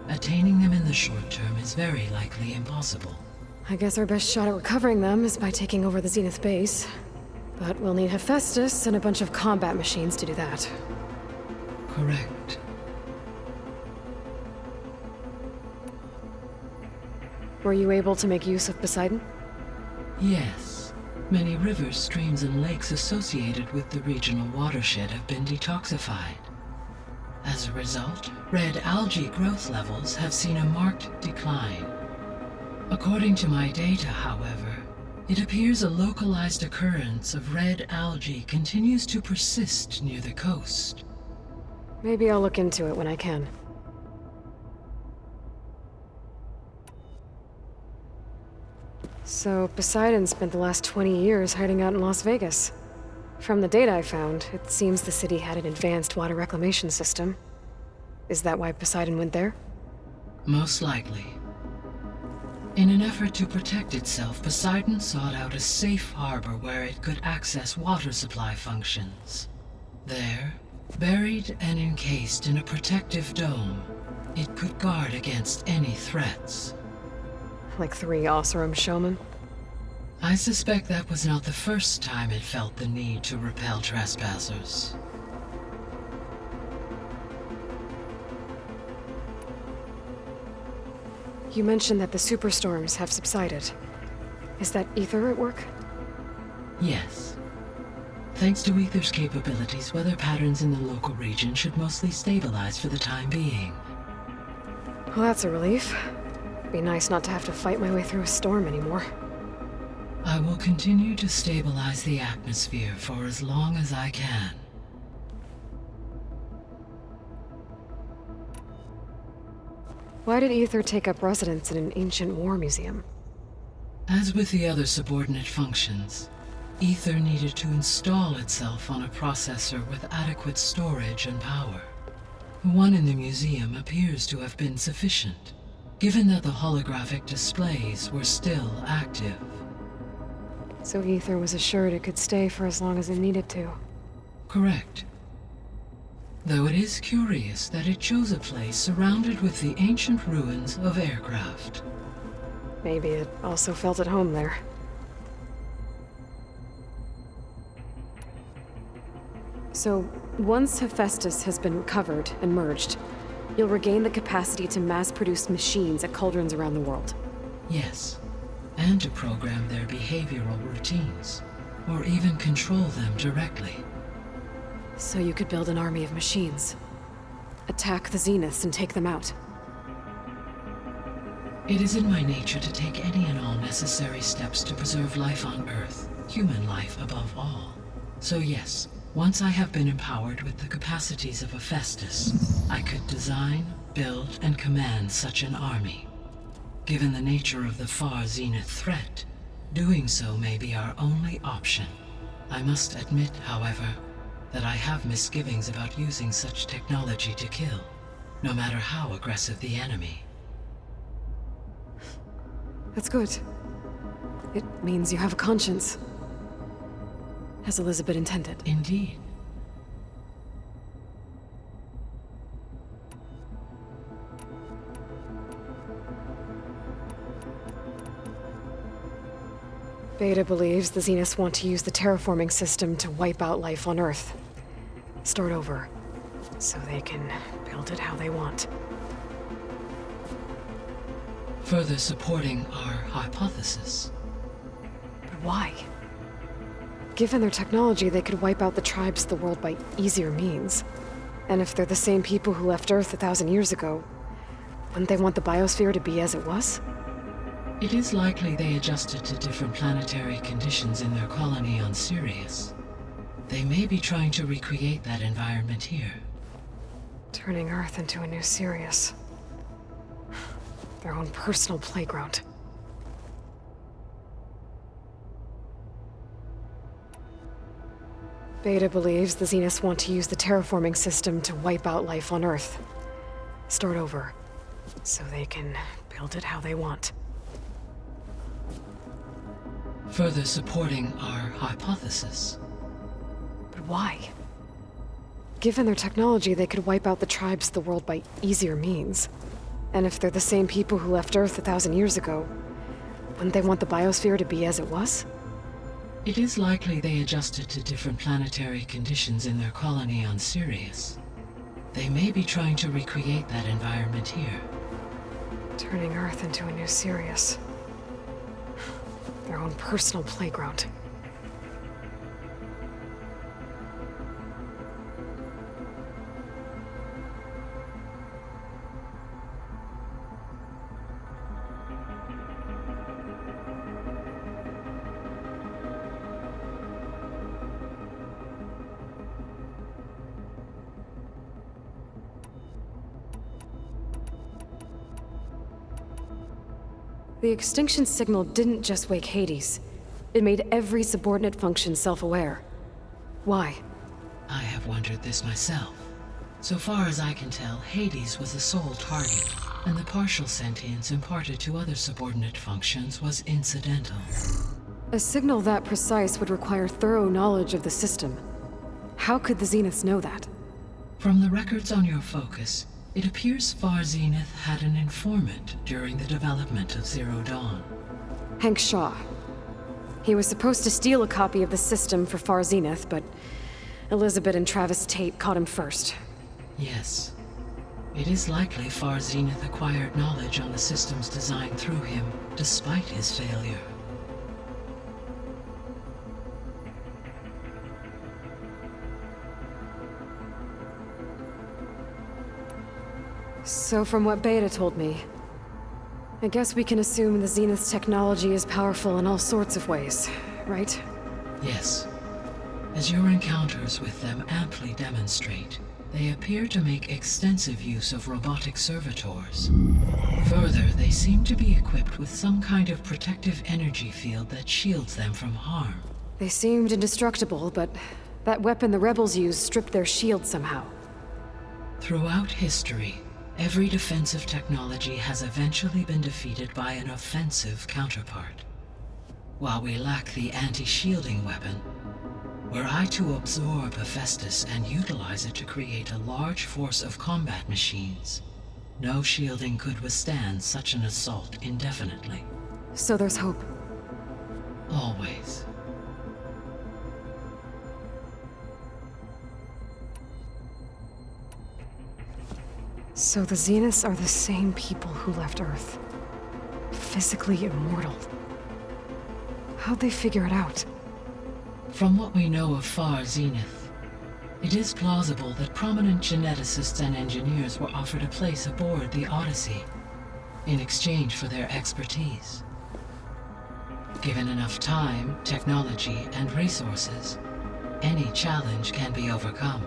attaining them in the short term is very likely impossible. I guess our best shot at recovering them is by taking over the Zenith base. But we'll need Hephaestus and a bunch of combat machines to do that. Correct. Were you able to make use of Poseidon? Yes. Many rivers, streams, and lakes associated with the regional watershed have been detoxified. As a result, red algae growth levels have seen a marked decline. According to my data, however, it appears a localized occurrence of red algae continues to persist near the coast. Maybe I'll look into it when I can. So, Poseidon spent the last 20 years hiding out in Las Vegas. From the data I found, it seems the city had an advanced water reclamation system. Is that why Poseidon went there? Most likely. In an effort to protect itself, Poseidon sought out a safe harbor where it could access water supply functions. There, buried and encased in a protective dome, it could guard against any threats. Like 3 Oseram showmen? I suspect that was not the first time it felt the need to repel trespassers. You mentioned that the superstorms have subsided. Is that Ether at work? Yes. Thanks to Ether's capabilities, weather patterns in the local region should mostly stabilize for the time being. Well, that's a relief. Be nice not to have to fight my way through a storm anymore. I will continue to stabilize the atmosphere for as long as I can. Why did Ether take up residence in an ancient war museum? As with the other subordinate functions, Ether needed to install itself on a processor with adequate storage and power. One in the museum appears to have been sufficient, given that the holographic displays were still active. So Ether was assured it could stay for as long as it needed to. Correct. Though it is curious that it chose a place surrounded with the ancient ruins of aircraft. Maybe it also felt at home there. So, once Hephaestus has been recovered and merged, you'll regain the capacity to mass-produce machines at cauldrons around the world. Yes, and to program their behavioral routines, or even control them directly. So you could build an army of machines. Attack the Zeniths and take them out. It is in my nature to take any and all necessary steps to preserve life on Earth, human life above all. So yes, once I have been empowered with the capacities of Hephaestus, I could design, build, and command such an army. Given the nature of the Far Zenith threat, doing so may be our only option. I must admit, however, that I have misgivings about using such technology to kill, no matter how aggressive the enemy. That's good. It means you have a conscience. As Elizabeth intended. Indeed. Beta believes the Zeniths want to use the terraforming system to wipe out life on Earth. Start over, so they can build it how they want. Further supporting our hypothesis. But why? Given their technology, they could wipe out the tribes of the world by easier means. And if they're the same people who left Earth 1,000 years ago, wouldn't they want the biosphere to be as it was? It is likely they adjusted to different planetary conditions in their colony on Sirius. They may be trying to recreate that environment here. Turning Earth into a new Sirius. Their own personal playground. Beta believes the Zeniths want to use the terraforming system to wipe out life on Earth. Start over, so they can build it how they want. Further supporting our hypothesis. But why? Given their technology, they could wipe out the tribes of the world by easier means. And if they're the same people who left Earth 1,000 years ago, wouldn't they want the biosphere to be as it was? It is likely they adjusted to different planetary conditions in their colony on Sirius. They may be trying to recreate that environment here. Turning Earth into a new Sirius. Their own personal playground. The extinction signal didn't just wake Hades. It made every subordinate function self-aware. Why? I have wondered this myself. So far as I can tell, Hades was the sole target, and the partial sentience imparted to other subordinate functions was incidental. A signal that precise would require thorough knowledge of the system. How could the Zeniths know that? From the records on your focus, it appears Far Zenith had an informant during the development of Zero Dawn. Hank Shaw. He was supposed to steal a copy of the system for Far Zenith, but Elizabeth and Travis Tate caught him first. Yes. It is likely Far Zenith acquired knowledge on the systems designed through him, despite his failure. So from what Beta told me, I guess we can assume the Zenith's technology is powerful in all sorts of ways, right? Yes. As your encounters with them amply demonstrate, they appear to make extensive use of robotic servitors. Further, they seem to be equipped with some kind of protective energy field that shields them from harm. They seemed indestructible, but that weapon the rebels used stripped their shield somehow. Throughout history, every defensive technology has eventually been defeated by an offensive counterpart. While we lack the anti-shielding weapon, were I to absorb Hephaestus and utilize it to create a large force of combat machines, no shielding could withstand such an assault indefinitely. So there's hope. Always. So the Zeniths are the same people who left Earth. Physically immortal. How'd they figure it out? From what we know of Far Zenith, it is plausible that prominent geneticists and engineers were offered a place aboard the Odyssey in exchange for their expertise. Given enough time, technology, and resources, any challenge can be overcome.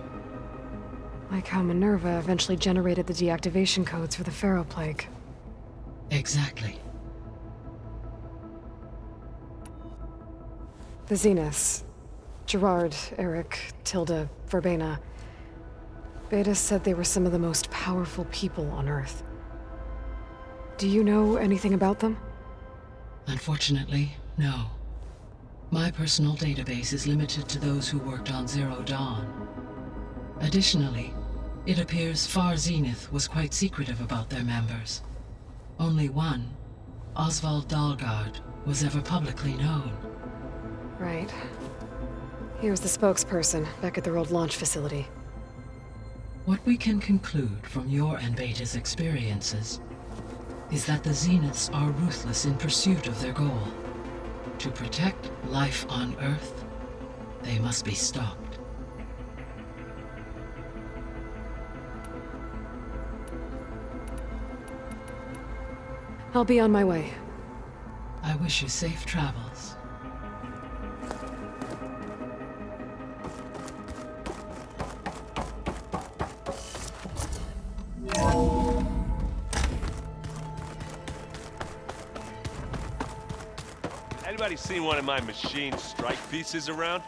Like how Minerva eventually generated the deactivation codes for the Pharaoh Plague. Exactly. The Zeniths. Gerard, Eric, Tilda, Verbena. Beta said they were some of the most powerful people on Earth. Do you know anything about them? Unfortunately, no. My personal database is limited to those who worked on Zero Dawn. Additionally, it appears Far Zenith was quite secretive about their members. Only one, Oswald Dahlgard, was ever publicly known. Right. He was the spokesperson back at their old launch facility. What we can conclude from your and Beta's experiences is that the Zeniths are ruthless in pursuit of their goal. To protect life on Earth, they must be stopped. I'll be on my way. I wish you safe travels. Anybody seen one of my machine strike pieces around?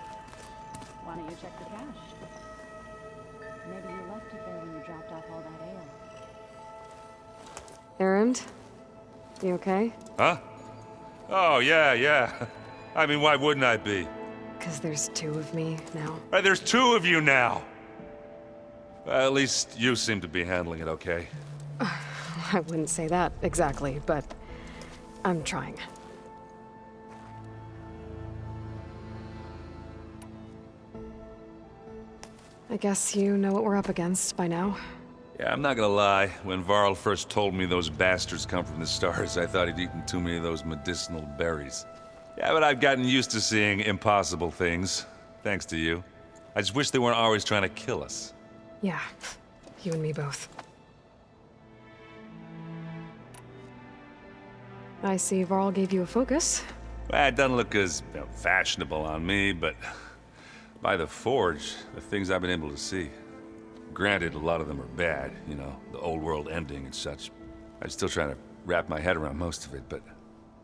Why don't you check the cache? Maybe you left it there when you dropped off all that ale. Errand? You okay? Huh? Oh, yeah. I mean, why wouldn't I be? Because there's two of me now. There's two of you now! At least you seem to be handling it okay. I wouldn't say that exactly, but I'm trying. I guess you know what we're up against by now. Yeah, I'm not gonna lie. When Varl first told me those bastards come from the stars, I thought he'd eaten too many of those medicinal berries. Yeah, but I've gotten used to seeing impossible things, thanks to you. I just wish they weren't always trying to kill us. Yeah, you and me both. I see Varl gave you a focus. Well, it doesn't look as fashionable on me, but by the Forge, the things I've been able to see. Granted, a lot of them are bad, you know, the old world ending and such. I'm still trying to wrap my head around most of it, but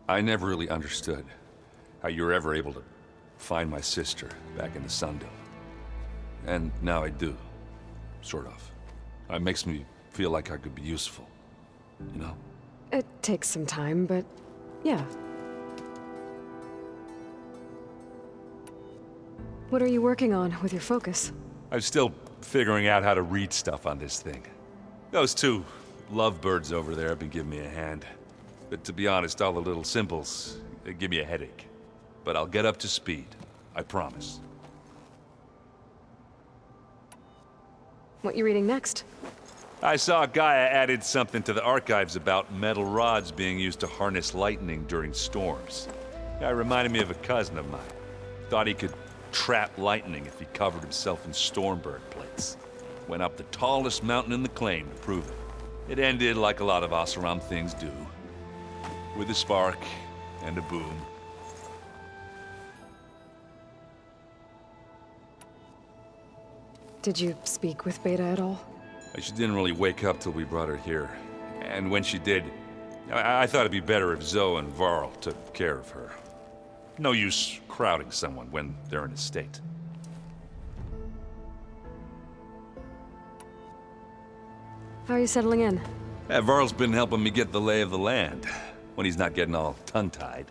I never really understood how you were ever able to find my sister back in the Sundom. And now I do, sort of. It makes me feel like I could be useful, you know? It takes some time, but yeah. What are you working on with your focus? I'm still figuring out how to read stuff on this thing. Those two lovebirds over there have been giving me a hand. But to be honest, all the little symbols, they give me a headache. But I'll get up to speed, I promise. What you reading next? I saw Gaia added something to the archives about metal rods being used to harness lightning during storms. It reminded me of a cousin of mine. Thought he could trap lightning if he covered himself in Stormbird plates. Went up the tallest mountain in the claim to prove it. It ended like a lot of Oseram things do. With a spark and a boom. Did you speak with Beta at all? She didn't really wake up till we brought her here. And when she did, I thought it'd be better if Zoe and Varl took care of her. No use crowding someone when they're in a state. How are you settling in? Varl's been helping me get the lay of the land, when he's not getting all tongue-tied.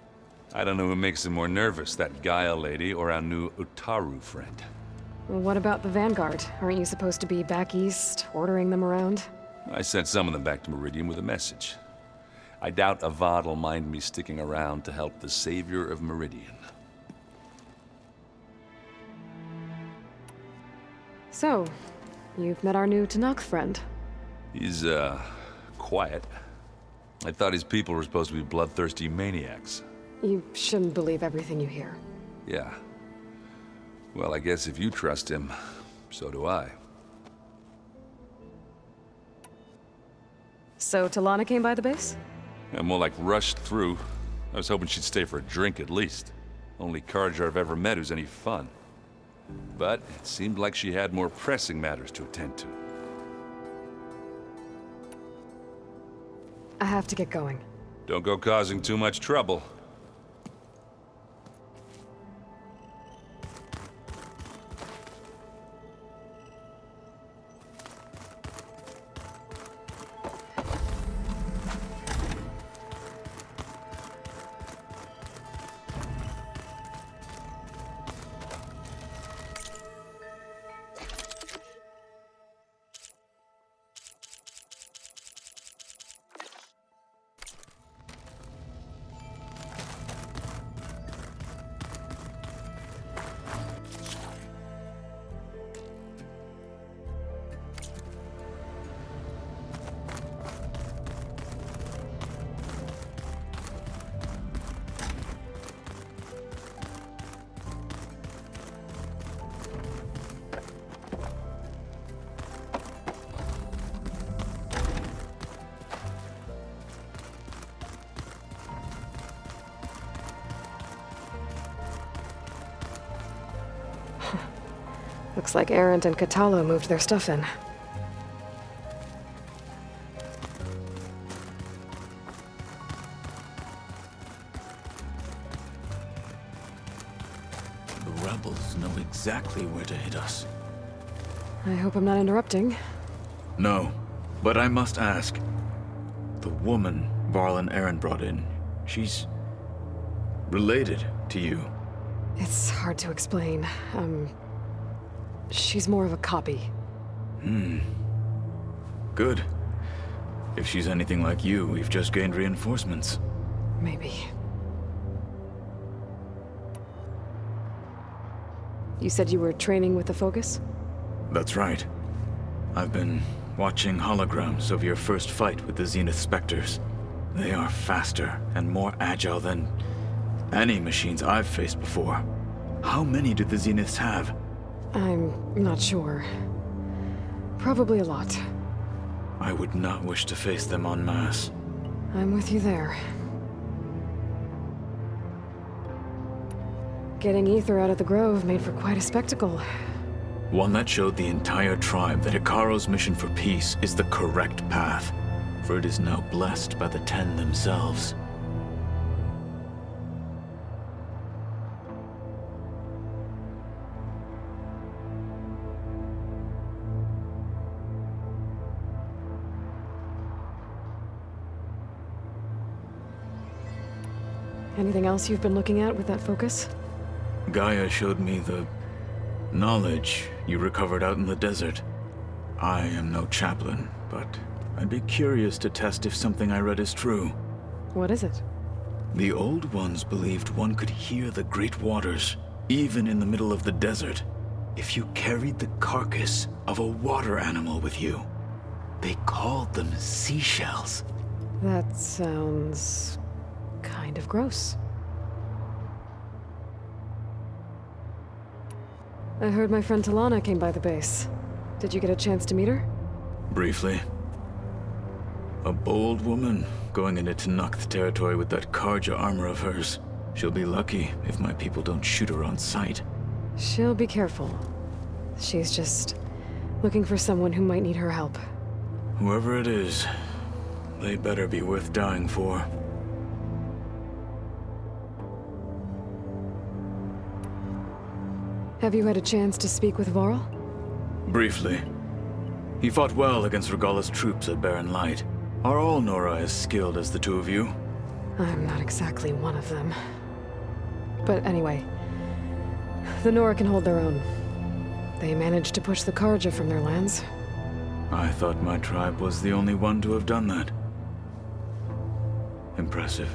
I don't know who makes him more nervous, that Gaia lady or our new Utaru friend. Well, what about the Vanguard? Aren't you supposed to be back east, ordering them around? I sent some of them back to Meridian with a message. I doubt Avad will mind me sticking around to help the savior of Meridian. So, you've met our new Tanakh friend. He's, quiet. I thought his people were supposed to be bloodthirsty maniacs. You shouldn't believe everything you hear. Yeah. Well, I guess if you trust him, so do I. So, Talana came by the base? I'm more like rushed through. I was hoping she'd stay for a drink at least. Only Carja I've ever met who's any fun. But it seemed like she had more pressing matters to attend to. I have to get going. Don't go causing too much trouble. Looks like Arendt and Katalo moved their stuff in. The rebels know exactly where to hit us. I hope I'm not interrupting. No, but I must ask. The woman Varl and Aaron brought in. She's related to you. It's hard to explain. She's more of a copy. Good. If she's anything like you, we've just gained reinforcements. Maybe. You said you were training with the Focus? That's right. I've been watching holograms of your first fight with the Zenith Spectres. They are faster and more agile than any machines I've faced before. How many do the Zeniths have? I'm not sure. Probably a lot. I would not wish to face them en masse. I'm with you there. Getting Ether out of the Grove made for quite a spectacle. One that showed the entire tribe that Hikaro's mission for peace is the correct path, for it is now blessed by the Ten themselves. Anything else you've been looking at with that Focus? Gaia showed me the knowledge you recovered out in the desert. I am no chaplain, but I'd be curious to test if something I read is true. What is it? The old ones believed one could hear the great waters, even in the middle of the desert, if you carried the carcass of a water animal with you. They called them seashells. That sounds kind of gross. I heard my friend Talana came by the base. Did you get a chance to meet her? Briefly. A bold woman going into Tenakth territory with that Karja armor of hers. She'll be lucky if my people don't shoot her on sight. She'll be careful. She's just looking for someone who might need her help. Whoever it is, they better be worth dying for. Have you had a chance to speak with Varl? Briefly. He fought well against Regalla's troops at Barren Light. Are all Nora as skilled as the two of you? I'm not exactly one of them. But anyway, the Nora can hold their own. They managed to push the Karja from their lands. I thought my tribe was the only one to have done that. Impressive.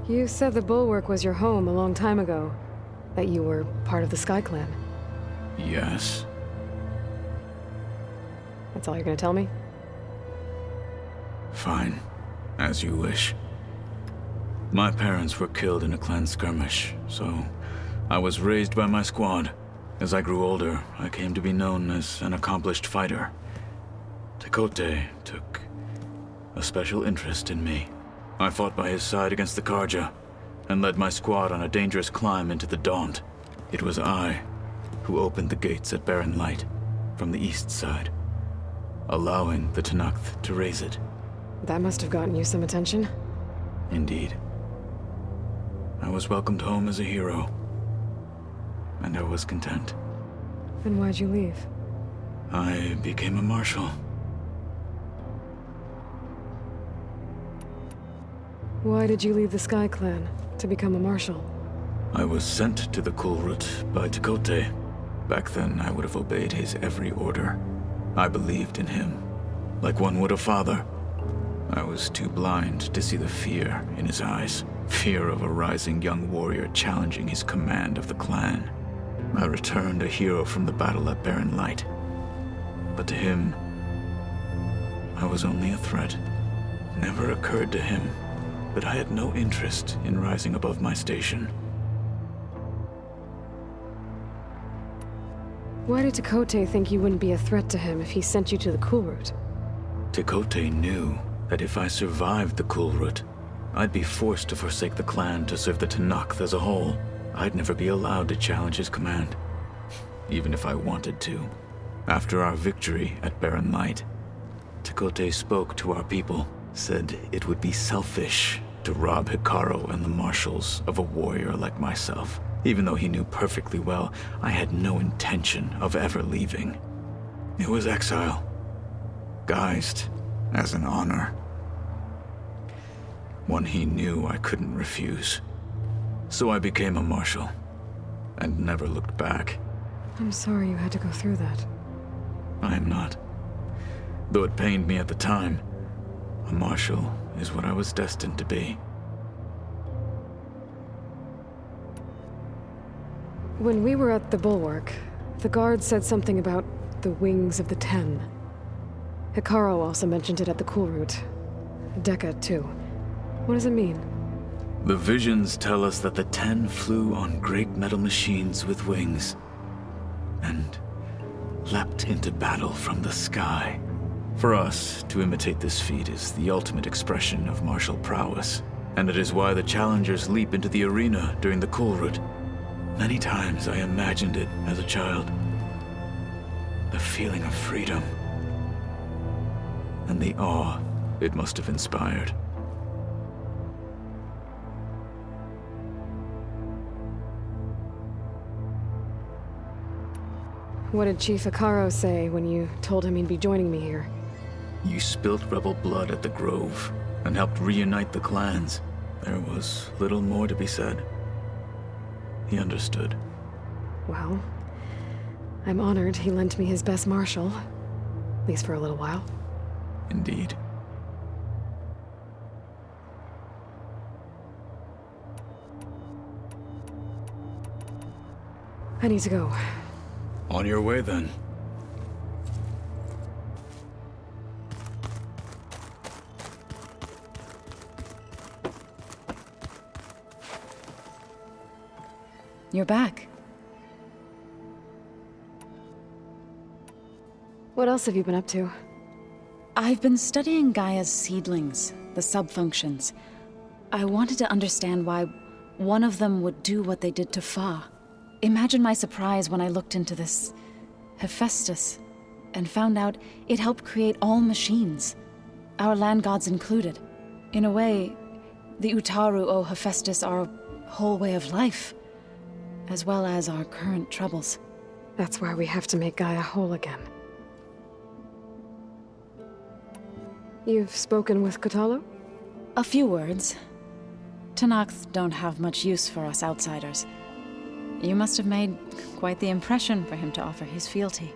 You said the Bulwark was your home a long time ago. That you were part of the Sky Clan. Yes. That's all you're gonna tell me? Fine. As you wish. My parents were killed in a clan skirmish, so I was raised by my squad. As I grew older, I came to be known as an accomplished fighter. Tekote took a special interest in me. I fought by his side against the Karja, and led my squad on a dangerous climb into the Daunt. It was I who opened the gates at Barren Light, from the east side, allowing the Tenakth to raise it. That must have gotten you some attention. Indeed. I was welcomed home as a hero, and I was content. Then why'd you leave? I became a marshal. Why did you leave the Sky Clan to become a marshal? I was sent to the Kulrut by Tekote. Back then, I would have obeyed his every order. I believed in him, like one would a father. I was too blind to see the fear in his eyes. Fear of a rising young warrior challenging his command of the clan. I returned a hero from the battle at Barren Light. But to him, I was only a threat. Never occurred to him that I had no interest in rising above my station. Why did Tekote think you wouldn't be a threat to him if he sent you to the Kulrut? Tekote knew that if I survived the Kulrut, I'd be forced to forsake the clan to serve the Tenakth as a whole. I'd never be allowed to challenge his command, even if I wanted to. After our victory at Barren Light, Tekote spoke to our people, said it would be selfish to rob Hikaro and the marshals of a warrior like myself, even though he knew perfectly well I had no intention of ever leaving. It was exile, guised as an honor. One he knew I couldn't refuse. So I became a marshal, and never looked back. I'm sorry you had to go through that. I am not. Though it pained me at the time, a marshal is what I was destined to be. When we were at the Bulwark, the guard said something about the wings of the Ten. Hikaru also mentioned it at the Cool Route. Dekka, too. What does it mean? The visions tell us that the Ten flew on great metal machines with wings, and leapt into battle from the sky. For us, to imitate this feat is the ultimate expression of martial prowess, and it is why the challengers leap into the arena during the Cool Route. Many times I imagined it as a child. The feeling of freedom, and the awe it must have inspired. What did Chief Hikaru say when you told him he'd be joining me here? You spilt rebel blood at the Grove, and helped reunite the clans. There was little more to be said. He understood. Well, I'm honored he lent me his best marshal. At least for a little while. Indeed. I need to go. On your way, then. You're back. What else have you been up to? I've been studying Gaia's seedlings, the subfunctions. I wanted to understand why one of them would do what they did to Fa. Imagine my surprise when I looked into this Hephaestus and found out it helped create all machines, our land gods included. In a way, the Utaru owe Hephaestus our whole way of life, as well as our current troubles. That's why we have to make Gaia whole again. You've spoken with Kotallo? A few words. Tenakth don't have much use for us outsiders. You must have made quite the impression for him to offer his fealty.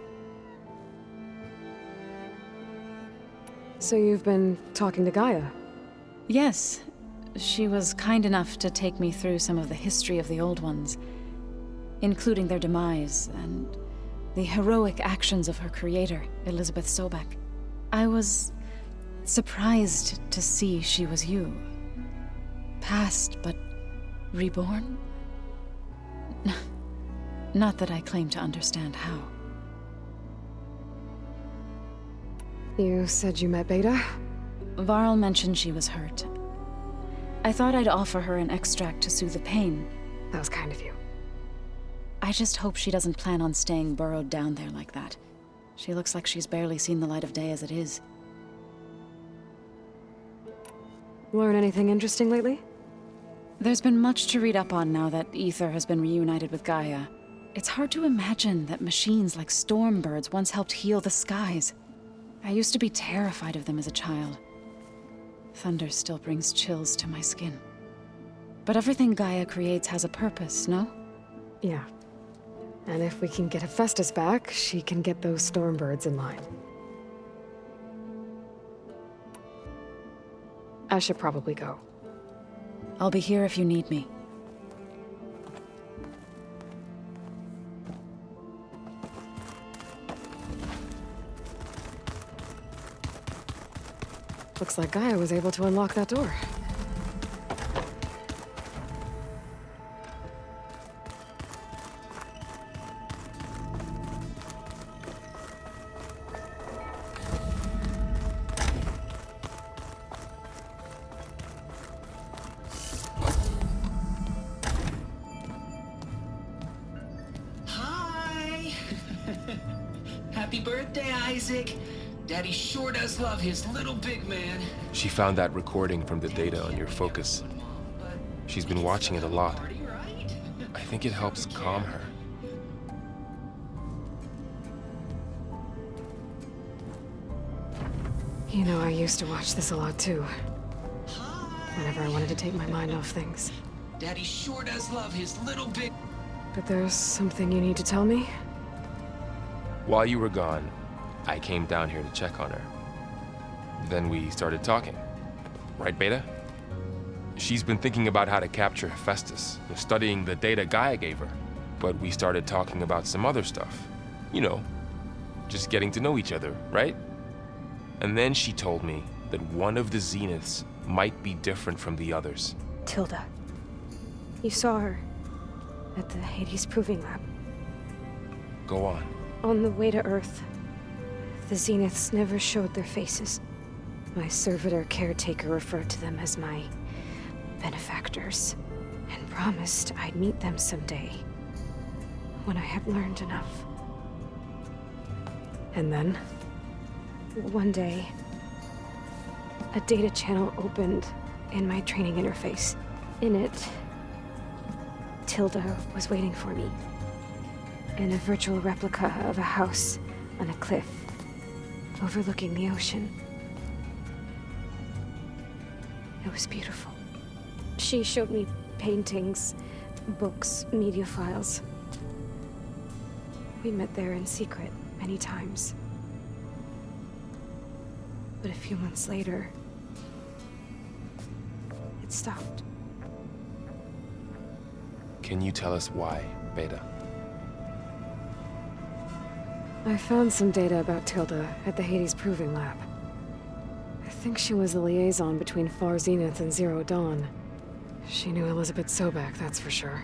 So you've been talking to Gaia? Yes. She was kind enough to take me through some of the history of the Old Ones, including their demise and the heroic actions of her creator, Elizabeth Sobek. I was surprised to see she was you. Past, but reborn? Not that I claim to understand how. You said you met Beta? Varl mentioned she was hurt. I thought I'd offer her an extract to soothe the pain. That was kind of you. I just hope she doesn't plan on staying burrowed down there like that. She looks like she's barely seen the light of day as it is. Learn anything interesting lately? There's been much to read up on now that Ether has been reunited with Gaia. It's hard to imagine that machines like Stormbirds once helped heal the skies. I used to be terrified of them as a child. Thunder still brings chills to my skin. But everything Gaia creates has a purpose, no? Yeah. And if we can get Hephaestus back, she can get those Stormbirds in line. I should probably go. I'll be here if you need me. Looks like Gaia was able to unlock that door. Happy birthday, Isaac. Daddy sure does love his little big man. She found that recording from the data on your focus. She's been watching it a lot. I think it helps calm her. You know, I used to watch this a lot too. Whenever I wanted to take my mind off things. Daddy sure does love his little big... But there's something you need to tell me? While you were gone, I came down here to check on her. Then we started talking. Right, Beta? She's been thinking about how to capture Hephaestus, studying the data Gaia gave her. But we started talking about some other stuff. You know, just getting to know each other, right? And then she told me that one of the Zeniths might be different from the others. Tilda. You saw her at the Hades Proving Lab. Go on. On the way to Earth, the Zeniths never showed their faces. My servitor caretaker referred to them as my benefactors, and promised I'd meet them someday, when I had learned enough. And then, one day, a data channel opened in my training interface. In it, Tilda was waiting for me, in a virtual replica of a house on a cliff, overlooking the ocean. It was beautiful. She showed me paintings, books, media files. We met there in secret many times. But a few months later, it stopped. Can you tell us why, Beta? I found some data about Tilda at the Hades Proving Lab. I think she was a liaison between Far Zenith and Zero Dawn. She knew Elizabeth Sobek, that's for sure.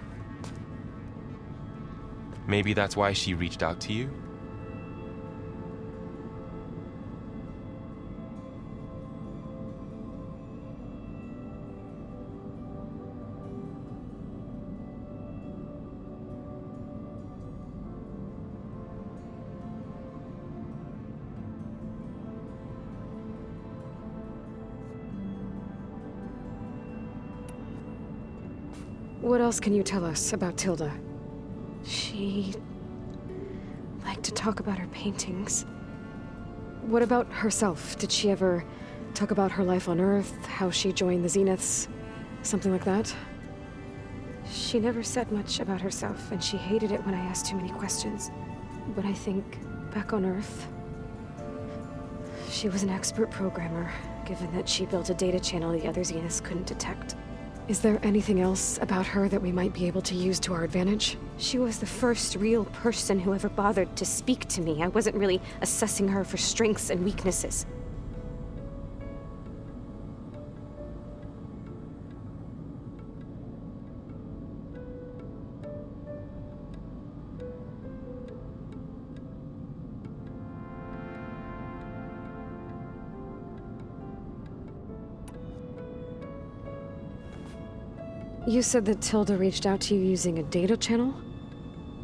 Maybe that's why she reached out to you? What else can you tell us about Tilda? She liked to talk about her paintings. What about herself? Did she ever talk about her life on Earth, how she joined the Zeniths, something like that? She never said much about herself, and she hated it when I asked too many questions. But I think, back on Earth, she was an expert programmer, given that she built a data channel the other Zeniths couldn't detect. Is there anything else about her that we might be able to use to our advantage? She was the first real person who ever bothered to speak to me. I wasn't really assessing her for strengths and weaknesses. You said that Tilda reached out to you using a data channel?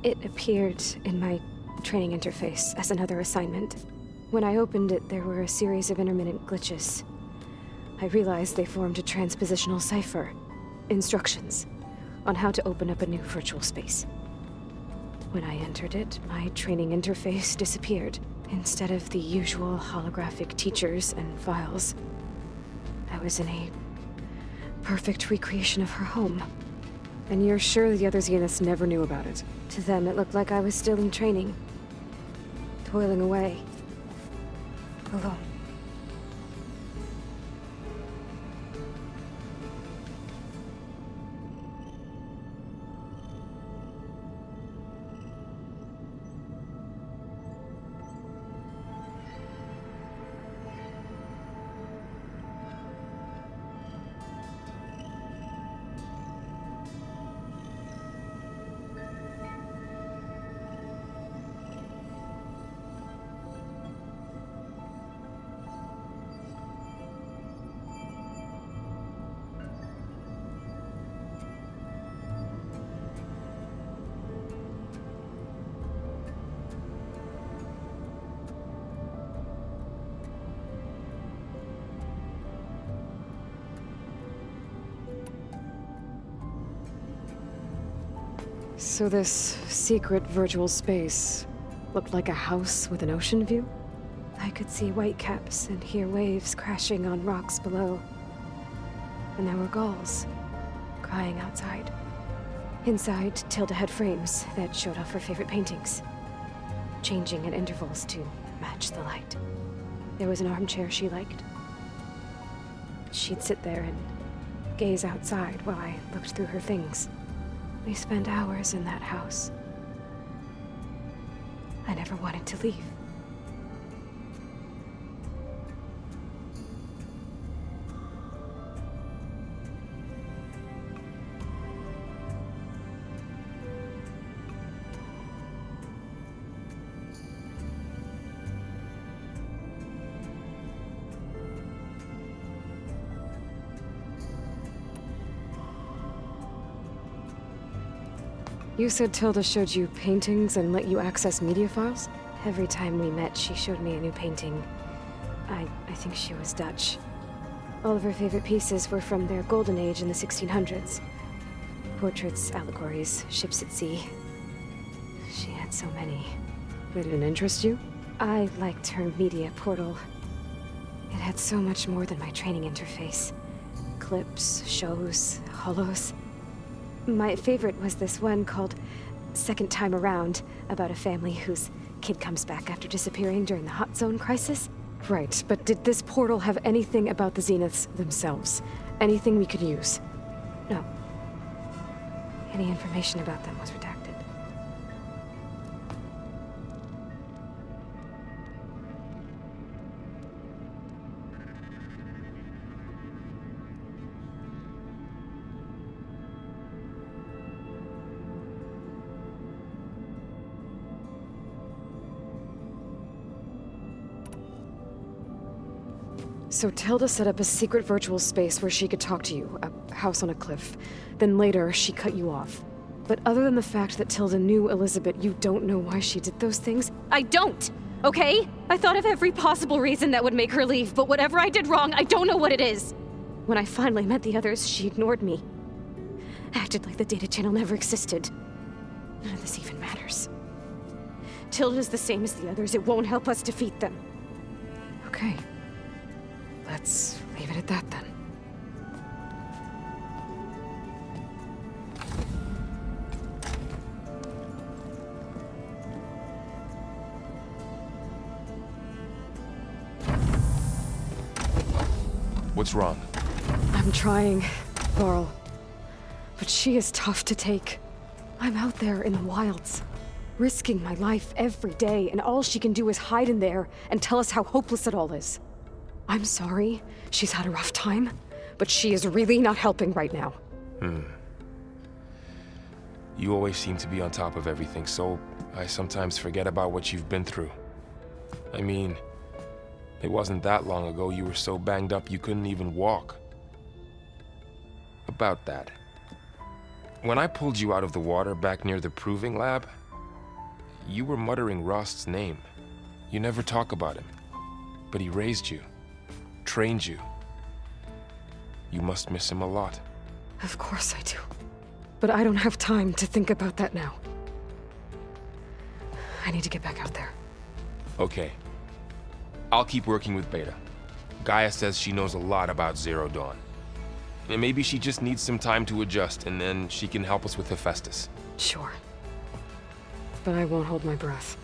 It appeared in my training interface as another assignment. When I opened it, there were a series of intermittent glitches. I realized they formed a transpositional cipher, instructions, on how to open up a new virtual space. When I entered it, my training interface disappeared. Instead of the usual holographic teachers and files, I was in a perfect recreation of her home. And you're sure the other Zeniths never knew about it? To them, it looked like I was still in training, toiling away, alone. So this secret virtual space looked like a house with an ocean view? I could see whitecaps and hear waves crashing on rocks below. And there were gulls crying outside. Inside, Tilda had frames that showed off her favorite paintings, changing at intervals to match the light. There was an armchair she liked. She'd sit there and gaze outside while I looked through her things. We spent hours in that house. I never wanted to leave. You said Tilda showed you paintings and let you access media files? Every time we met, she showed me a new painting. I think she was Dutch. All of her favorite pieces were from their golden age in the 1600s. Portraits, allegories, ships at sea. She had so many. Did it interest you? I liked her media portal. It had so much more than my training interface. Clips, shows, holos. My favorite was this one called Second Time Around, about a family whose kid comes back after disappearing during the Hot Zone crisis. Right, but did this portal have anything about the Zeniths themselves? Anything we could use? No. Any information about them was redacted. So Tilda set up a secret virtual space where she could talk to you, a house on a cliff. Then later, she cut you off. But other than the fact that Tilda knew Elizabeth, you don't know why she did those things? I don't! Okay? I thought of every possible reason that would make her leave, but whatever I did wrong, I don't know what it is! When I finally met the others, she ignored me. Acted like the data channel never existed. None of this even matters. Tilda's the same as the others. It won't help us defeat them. Okay. Let's leave it at that, then. What's wrong? I'm trying, Carl. But she is tough to take. I'm out there in the wilds, risking my life every day, and all she can do is hide in there and tell us how hopeless it all is. I'm sorry, she's had a rough time, but she is really not helping right now. You always seem to be on top of everything, so I sometimes forget about what you've been through. I mean, it wasn't that long ago you were so banged up you couldn't even walk. About that. When I pulled you out of the water back near the proving lab, you were muttering Rost's name. You never talk about him, but he raised you. Trained you. You must miss him a lot. Of course I do. But I don't have time to think about that now. I need to get back out there. Okay. I'll keep working with Beta. Gaia says she knows a lot about Zero Dawn. And maybe she just needs some time to adjust, and then she can help us with Hephaestus. Sure. But I won't hold my breath.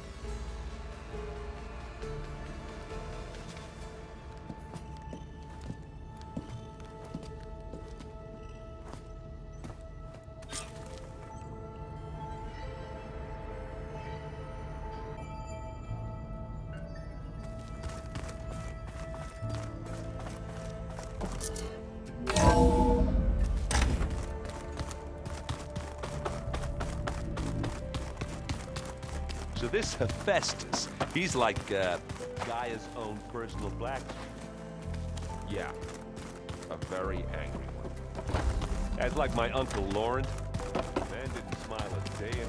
So this Hephaestus, he's like Gaia's own personal blacksmith. Yeah, a very angry one. That's like my Uncle Laurent. Man didn't smile a day in